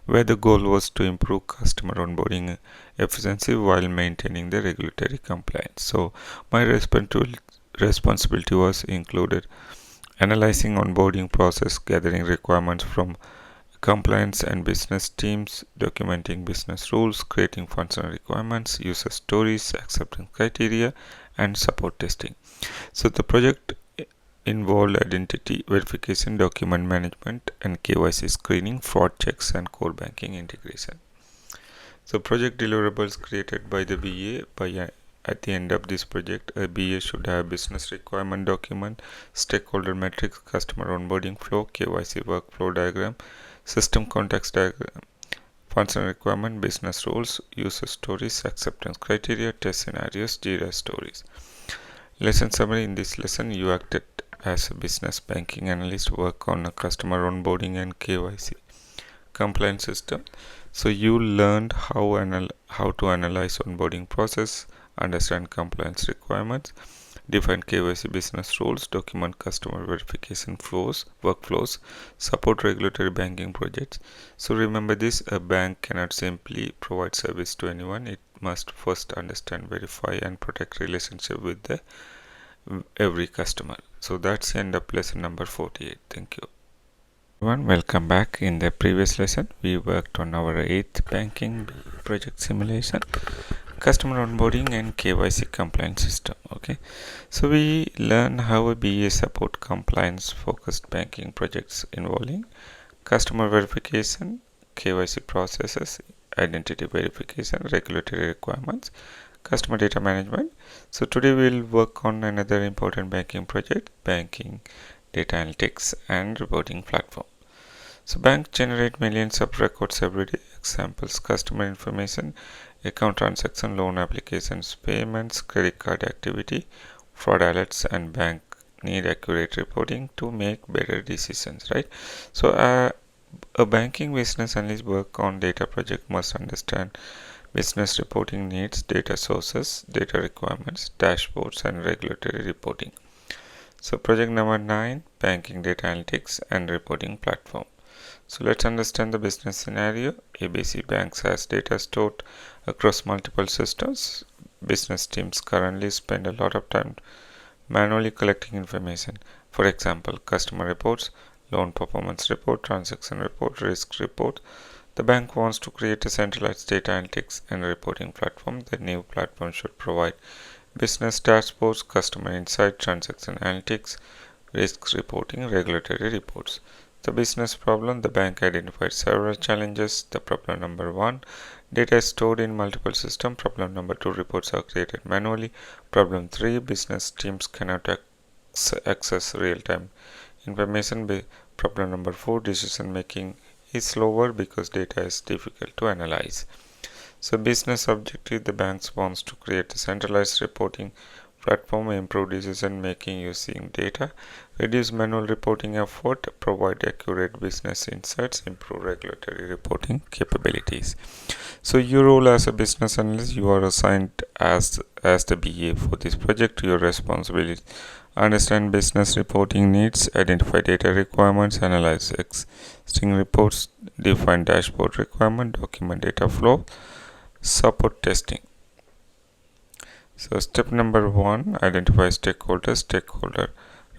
where the goal was to improve customer onboarding efficiency while maintaining the regulatory compliance. So my responsibility was included analyzing onboarding process, gathering requirements from compliance and business teams, documenting business rules, creating functional requirements, user stories, acceptance criteria, and support testing. So the project involved identity verification, document management, and KYC screening, fraud checks, and core banking integration. So project deliverables created by the BA. At the end of this project, a BA should have business requirement document, stakeholder metrics, customer onboarding flow, KYC workflow diagram, system context diagram, functional requirement, business rules, user stories, acceptance criteria, test scenarios, Jira stories. Lesson summary. In this lesson, you acted as a business banking analyst, work on a customer onboarding and KYC compliance system. So you learned how to analyze onboarding process, understand compliance requirements, define KYC business rules, document customer verification workflows, support regulatory banking projects. So remember this, a bank cannot simply provide service to anyone. It must first understand, verify, and protect relationship with every customer. So that's the end of lesson number 48. Thank you. Everyone, welcome back. In the previous lesson, we worked on our 8th banking project simulation, customer onboarding and KYC compliance system. Okay, so we learn how a BA support compliance focused banking projects involving customer verification, KYC processes, identity verification, regulatory requirements, customer data management. So today we'll work on another important banking project, banking data analytics and reporting platform. So banks generate millions of records every day. Examples: customer information, account transaction, loan applications, payments, credit card activity, fraud alerts, and bank need accurate reporting to make better decisions, right? So a banking business analyst work on data project must understand business reporting needs, data sources, data requirements, dashboards, and regulatory reporting. So project number 9, banking data analytics and reporting platform. So let's understand the business scenario. ABC Banks has data stored across multiple systems. Business teams currently spend a lot of time manually collecting information. For example, customer reports, loan performance report, transaction report, risk report. The bank wants to create a centralized data analytics and reporting platform. The new platform should provide business dashboards, customer insight, transaction analytics, risk reporting, regulatory reports. The business problem: the bank identified several challenges. The problem number 1, data is stored in multiple systems. Problem number 2, reports are created manually. Problem 3, business teams cannot access real-time information. Problem number 4, decision making is slower because data is difficult to analyze. So business objective: the banks wants to create a centralized reporting platform, improve decision making using data, reduce manual reporting effort, provide accurate business insights, improve regulatory reporting capabilities. So your role as a business analyst: you are assigned as the BA for this project. Your responsibility: understand business reporting needs, identify data requirements, analyze existing reports, define dashboard requirement, document data flow, support testing. So step number 1, identify stakeholders. Stakeholder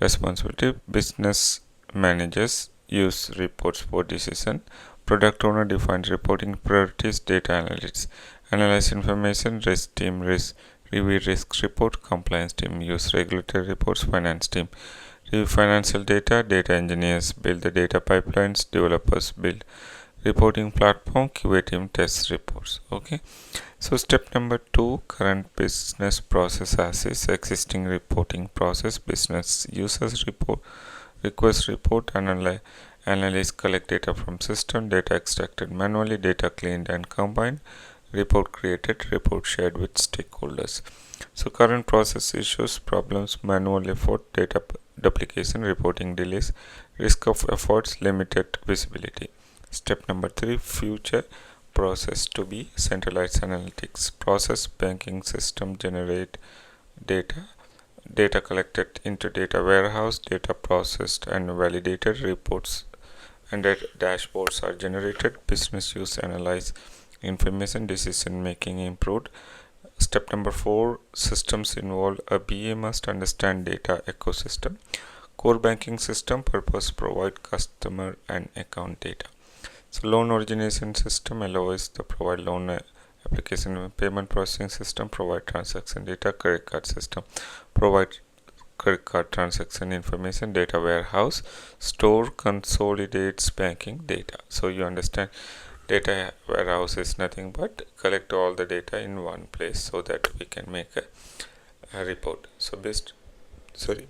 responsibility: business managers use reports for decision. Product owner defines reporting priorities. Data analysts analyze information. Risk team review risk report. Compliance team use regulatory reports. Finance team review financial data. Data engineers build the data pipelines. Developers build reporting platform. QA team tests reports. Okay. So step number 2, current business process as is. Existing reporting process: business users report, request report, analyze collect data from system, data extracted manually, data cleaned and combined, report created, report shared with stakeholders. So current process issues, problems: manual effort, data duplication, reporting delays, risk of efforts, limited visibility. Step number 3, future process to be centralized analytics process: banking system generate data collected into data warehouse, data processed and validated, reports and dashboards are generated, business use analyze information, decision making improved. Step number 4, systems involved: a BA must understand data ecosystem, core banking system, purpose: provide customer and account data. So loan origination system allows to provide loan application, payment processing system provide transaction data, credit card system provide credit card transaction information, data warehouse store consolidates banking data. So you understand, data warehouse is nothing but collect all the data in one place so that we can make a report. So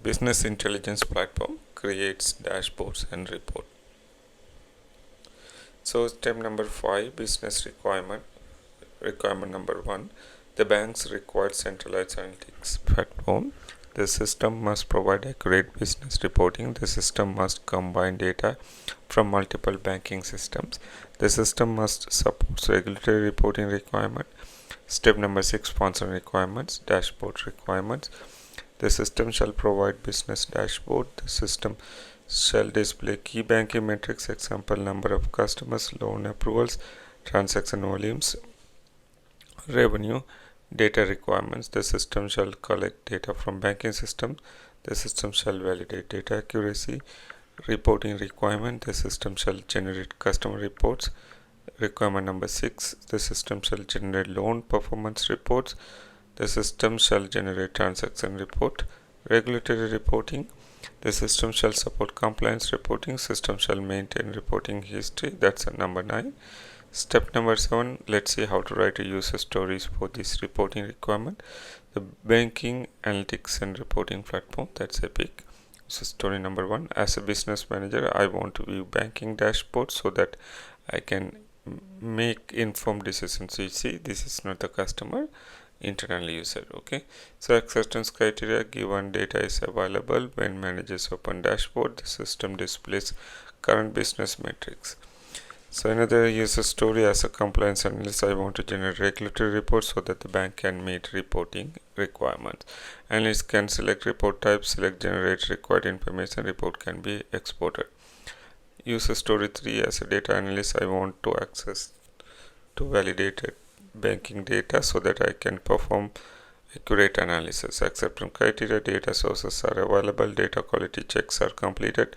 business intelligence platform creates dashboards and report. So step number 5, business requirement. Requirement number 1, the banks require centralized analytics platform. The system must provide accurate business reporting. The system must combine data from multiple banking systems. The system must support regulatory reporting requirement. Step number 6, sponsor requirements, dashboard requirements. The system shall provide business dashboard. The system shall display key banking metrics, example number of customers, loan approvals, transaction volumes, revenue. Data requirements: the system shall collect data from banking system. The system shall validate data accuracy. Reporting requirement: the system shall generate customer reports. Requirement number 6, the system shall generate loan performance reports. The system shall generate transaction report. Regulatory reporting: The system shall support compliance reporting. System shall maintain reporting history. That's number 9. Step number 7, let's see how to write a user stories for this reporting requirement. The banking analytics and reporting platform, that's epic. So story number 1, as a business manager, I want to view banking dashboard so that I can make informed decisions. So you see, this is not the customer, internal user. Okay, so acceptance criteria: given data is available, when managers open dashboard, the system displays current business metrics. So another user story: as a compliance analyst, I want to generate regulatory reports so that the bank can meet reporting requirements. Analyst can select report type, select generate required information, report can be exported. User story 3, as a data analyst, I want to access to validated banking data so that I can perform accurate analysis. Acceptance criteria: data sources are available, data quality checks are completed,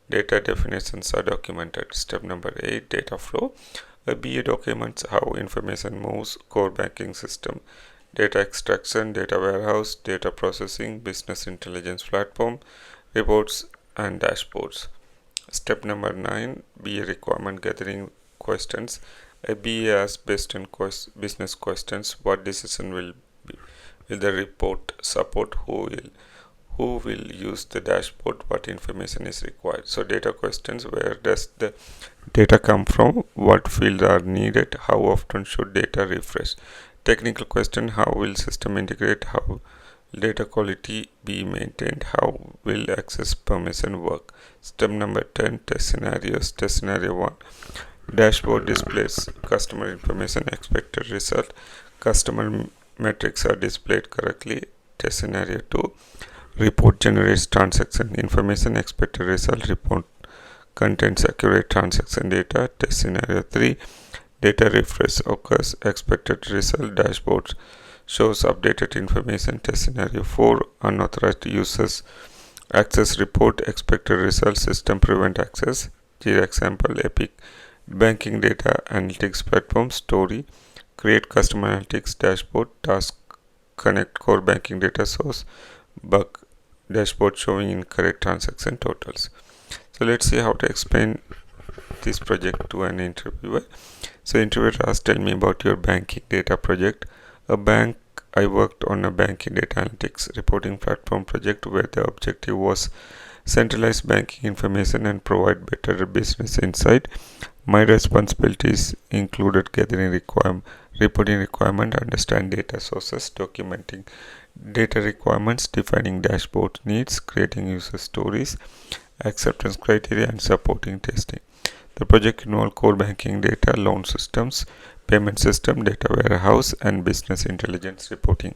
data definitions are documented. Step number 8, data flow. A BA documents how information moves, core banking system, data extraction, data warehouse, data processing, business intelligence platform, reports and dashboards. Step number 9, BA requirement gathering questions. A BA asks based on business questions: what decision will the report support, who will use the dashboard, what information is required. So data questions: where does the data come from, what fields are needed, how often should data refresh. Technical question: how will system integrate, how data quality be maintained, how will access permission work. Step number 10, test scenarios. Test scenario 1, dashboard displays customer information, expected result, customer metrics are displayed correctly. Test scenario 2, report generates transaction information, expected result, report contains accurate transaction data. Test scenario 3, data refresh occurs, expected result, dashboard shows updated information. Test scenario 4, unauthorized users access report, expected result, system prevent access. Jira example: epic banking data analytics platform. Story: create customer analytics dashboard. Task: connect core banking data source. Bug: dashboard showing incorrect transaction totals. So let's see how to explain this project to an interviewer. So interviewer asks, tell me about your banking data project. I worked on a banking data analytics reporting platform project where the objective was centralize banking information and provide better business insight. My responsibilities included gathering reporting requirement, understand data sources, documenting data requirements, defining dashboard needs, creating user stories, acceptance criteria, and supporting testing. The project involved core banking data, loan systems, payment system, data warehouse, and business intelligence reporting.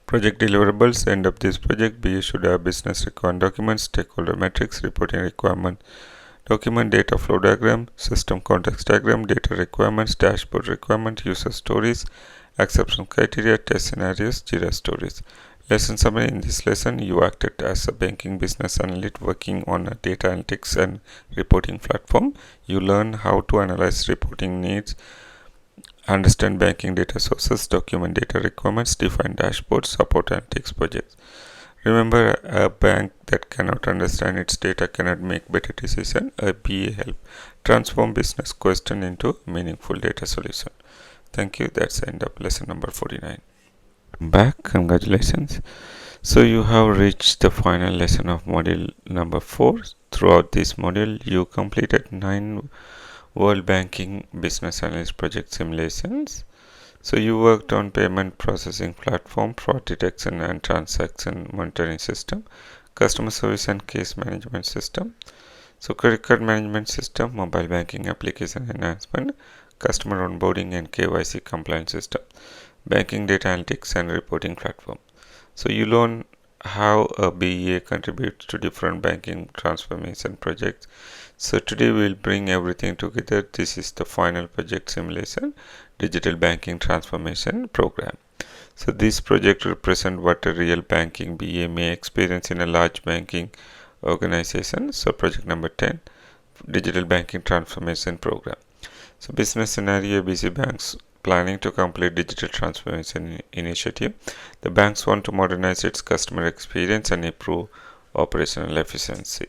Project deliverables: end of this project, BA should have business requirement documents, stakeholder metrics, reporting requirement document, data flow diagram, system context diagram, data requirements, dashboard requirement, user stories, acceptance criteria, test scenarios, Jira stories. Lesson summary: in this lesson, you acted as a banking business analyst working on a data analytics and reporting platform. You learn how to analyze reporting needs, understand banking data sources, document data requirements, define dashboards, support analytics projects. Remember, a bank that cannot understand its data cannot make better decisions. A BA help transform business question into meaningful data solution. Thank you. That's the end of lesson number 49. Back, congratulations. So you have reached the final lesson of module number 4. Throughout this module, you completed 9 World Banking Business Analyst project simulations. So you worked on payment processing platform, fraud detection and transaction monitoring system, customer service and case management system, so credit card management system, mobile banking application enhancement, customer onboarding and KYC compliance system, banking data analytics and reporting platform. So you learn how a BA contributes to different banking transformation projects. So today we'll bring everything together. This is the final project simulation, digital banking transformation program. So this project represents what a real banking BA may experience in a large banking organization. So project number 10, digital banking transformation program. So business scenario: busy banks planning to complete digital transformation initiative. The banks want to modernize its customer experience and improve operational efficiency.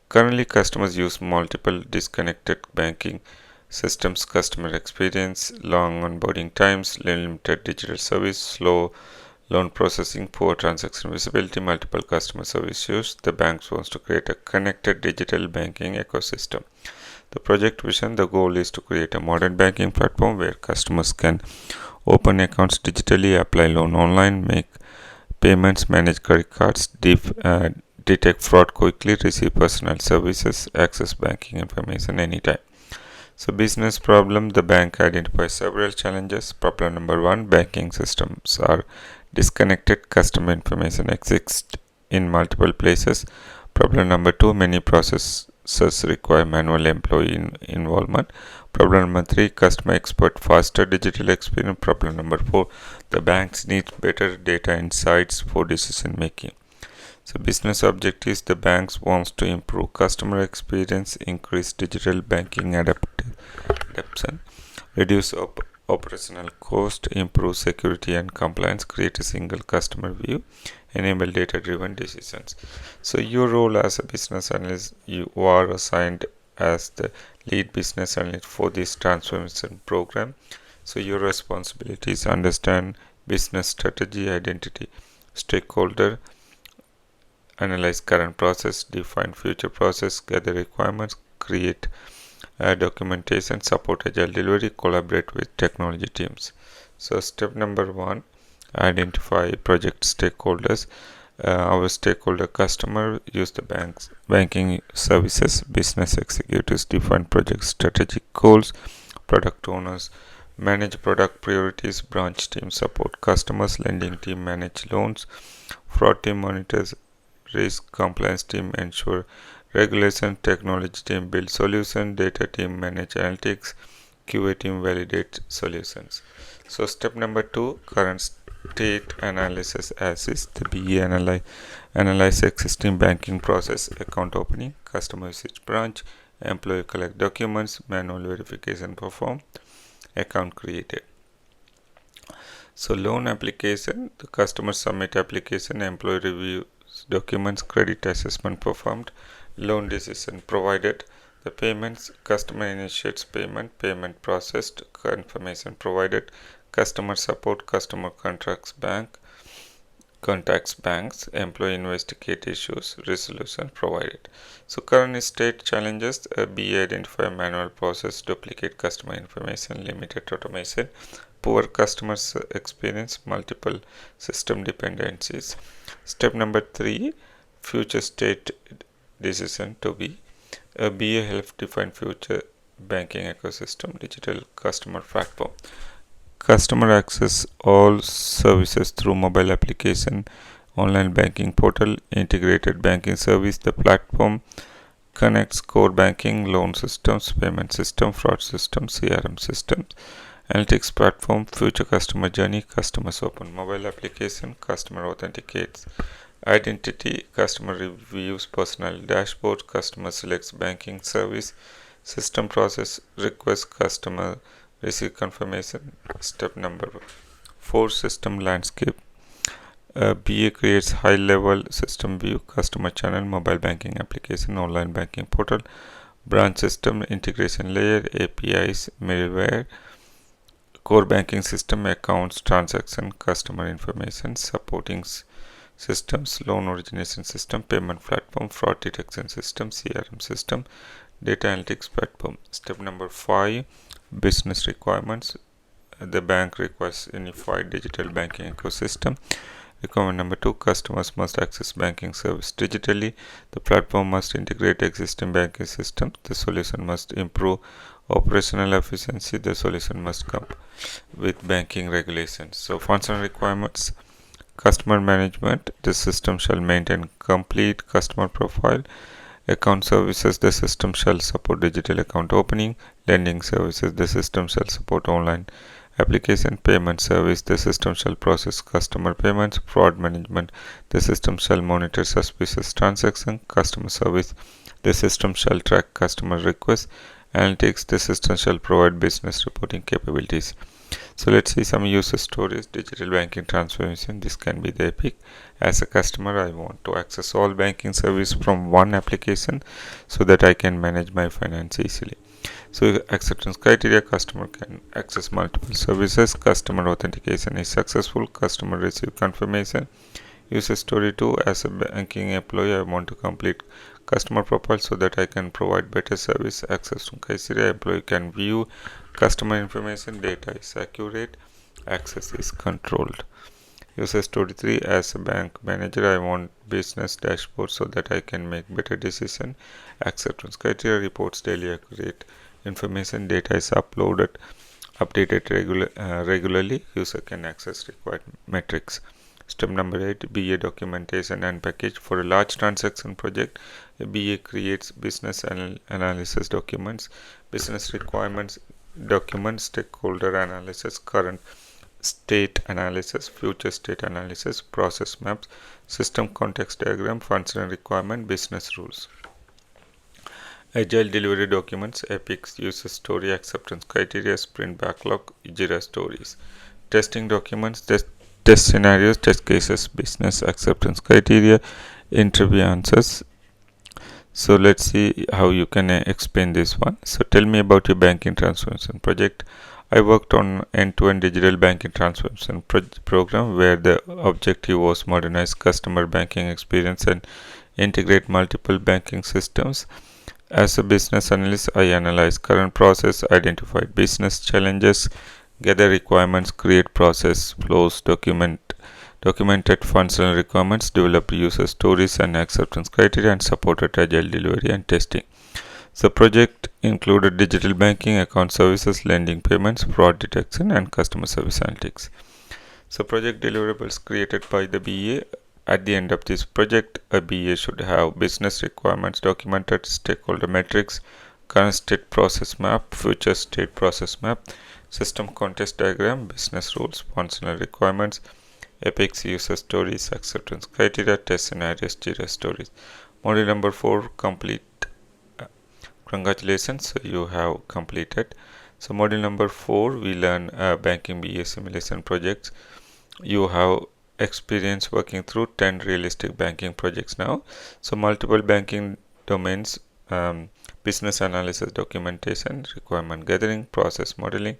Currently, customers use multiple disconnected banking systems, customer experience, long onboarding times, limited digital service, slow loan processing, poor transaction visibility, multiple customer service issues. The banks wants to create a connected digital banking ecosystem. The project vision, the goal is to create a modern banking platform where customers can open accounts digitally, apply loan online, make payments, manage credit cards, detect fraud quickly, receive personal services, access banking information anytime. So business problem, the bank identifies several challenges. Problem number 1, banking systems are disconnected, customer information exists in multiple places. Problem number 2, many processes require manual employee involvement. Problem number 3, customer expert faster digital experience. Problem number 4, the banks need better data insights for decision making. So business objectives, the banks wants to improve customer experience, increase digital banking adoption, reduce operational cost, improve security and compliance, create a single customer view, enable data-driven decisions. So your role as a business analyst, you are assigned as the lead business analyst for this transformation program. So your responsibility is understand business strategy, identity, stakeholder, analyze current process, define future process, gather requirements, create documentation, support agile delivery, collaborate with technology teams. So step number 1, identify project stakeholders. Our stakeholder customer use the banking services, business executives define project strategic goals, product owners manage product priorities, branch team support customers, lending team manage loans, fraud team monitors risk, compliance team ensure regulation, technology team build solution, data team manage analytics, QA team validate solutions. So step number 2, current state analysis assist. The BA analyze existing banking process, account opening, customer usage branch, employee collect documents, manual verification perform, account created. So loan application, the customer submit application, employee review documents, credit assessment performed, loan decision provided, the payments, customer initiates payment, payment processed, confirmation provided, customer support, customer contacts banks, employee investigate issues, resolution provided. So current state challenges, BA identify manual process, duplicate customer information, limited automation, poor customer experience, multiple system dependencies. Step number 3, future state decision to be. BA help define future banking ecosystem, digital customer platform. Customer access all services through mobile application, online banking portal, integrated banking service. The platform connects core banking, loan systems, payment system, fraud system, CRM systems, analytics platform, future customer journey, customers open mobile application, customer authenticates identity, customer reviews personal dashboard, customer selects banking service, system process request, customer receive confirmation. Step number 4, system landscape. BA creates high level system view, customer channel, mobile banking application, online banking portal, branch system, integration layer, APIs, middleware, core banking system, accounts, transaction, customer information, supporting systems, loan origination system, payment platform, fraud detection system, CRM system, data analytics platform. Step number 5, business requirements. The bank requires unified digital banking ecosystem. Requirement number 2, customers must access banking service digitally. The platform must integrate existing banking systems. The solution must improve operational efficiency. The solution must come with banking regulations. So functional requirements, customer management, the system shall maintain complete customer profile. Account services, the system shall support digital account opening. Lending services, the system shall support online application. Payment service, the system shall process customer payments. Fraud management, the system shall monitor suspicious transaction. Customer service, the system shall track customer requests. Analytics, the system shall provide business reporting capabilities. So let's see some user stories. Digital banking transformation. This can be the epic. As a customer, I want to access all banking service from one application so that I can manage my finance easily. So acceptance criteria, customer can access multiple services. Customer authentication is successful. Customer receive confirmation. User story 2, as a banking employee, I want to complete customer profile so that I can provide better service. Access to criteria, employee can view customer information, data is accurate, access is controlled. User story 3, as a bank manager, I want business dashboard so that I can make better decision. Acceptance criteria, reports daily accurate information, data is updated regularly. User can access required metrics. Step number 8, BA documentation and package. For a large transaction project, a BA creates business analysis documents, business requirements documents, stakeholder analysis, current state analysis, future state analysis, process maps, system context diagram, functional requirement, business rules. Agile delivery documents, epics, user story, acceptance criteria, sprint backlog, Jira stories. Testing documents, test scenarios, test cases, business acceptance criteria, interview answers. So let's see how you can explain this one. So tell me about your banking transformation project. I worked on end-to-end digital banking transformation program where the objective was modernize customer banking experience and integrate multiple banking systems. As a business analyst, I analyze current process, identify business challenges, gather requirements, create process flows, documented functional requirements, develop user stories and acceptance criteria, and supported agile delivery and testing. The project included digital banking, account services, lending payments, fraud detection, and customer service analytics. So project deliverables created by the BA. At the end of this project, a BA should have business requirements documented, stakeholder metrics, current state process map, future state process map, system context diagram, business rules, functional requirements, epics, user stories, acceptance criteria, test scenarios, Jira stories. Module number 4 complete. Congratulations, you have completed. So module number 4 we learn banking BA simulation projects. You have experience working through 10 realistic banking projects now. So multiple banking domains, business analysis, documentation, requirement gathering, process modeling,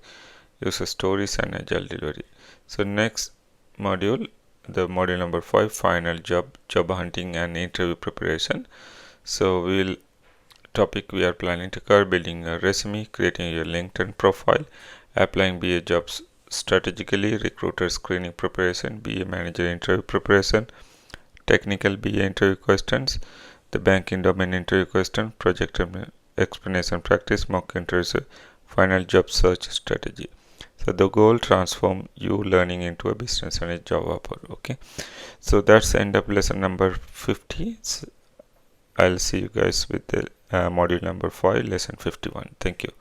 user stories, and agile delivery. So next module, the module number 5, final job hunting and interview preparation. So topic we are planning to cover: building a resume, creating your LinkedIn profile, applying BA jobs strategically, recruiter screening preparation, BA manager interview preparation, technical BA interview questions, the banking domain interview question, project explanation practice, mock interviews, final job search strategy. So the goal: transform you learning into a business analyst Java pro. Okay, so that's the end of lesson number 50. I'll see you guys with the module number 5, lesson 51. Thank you.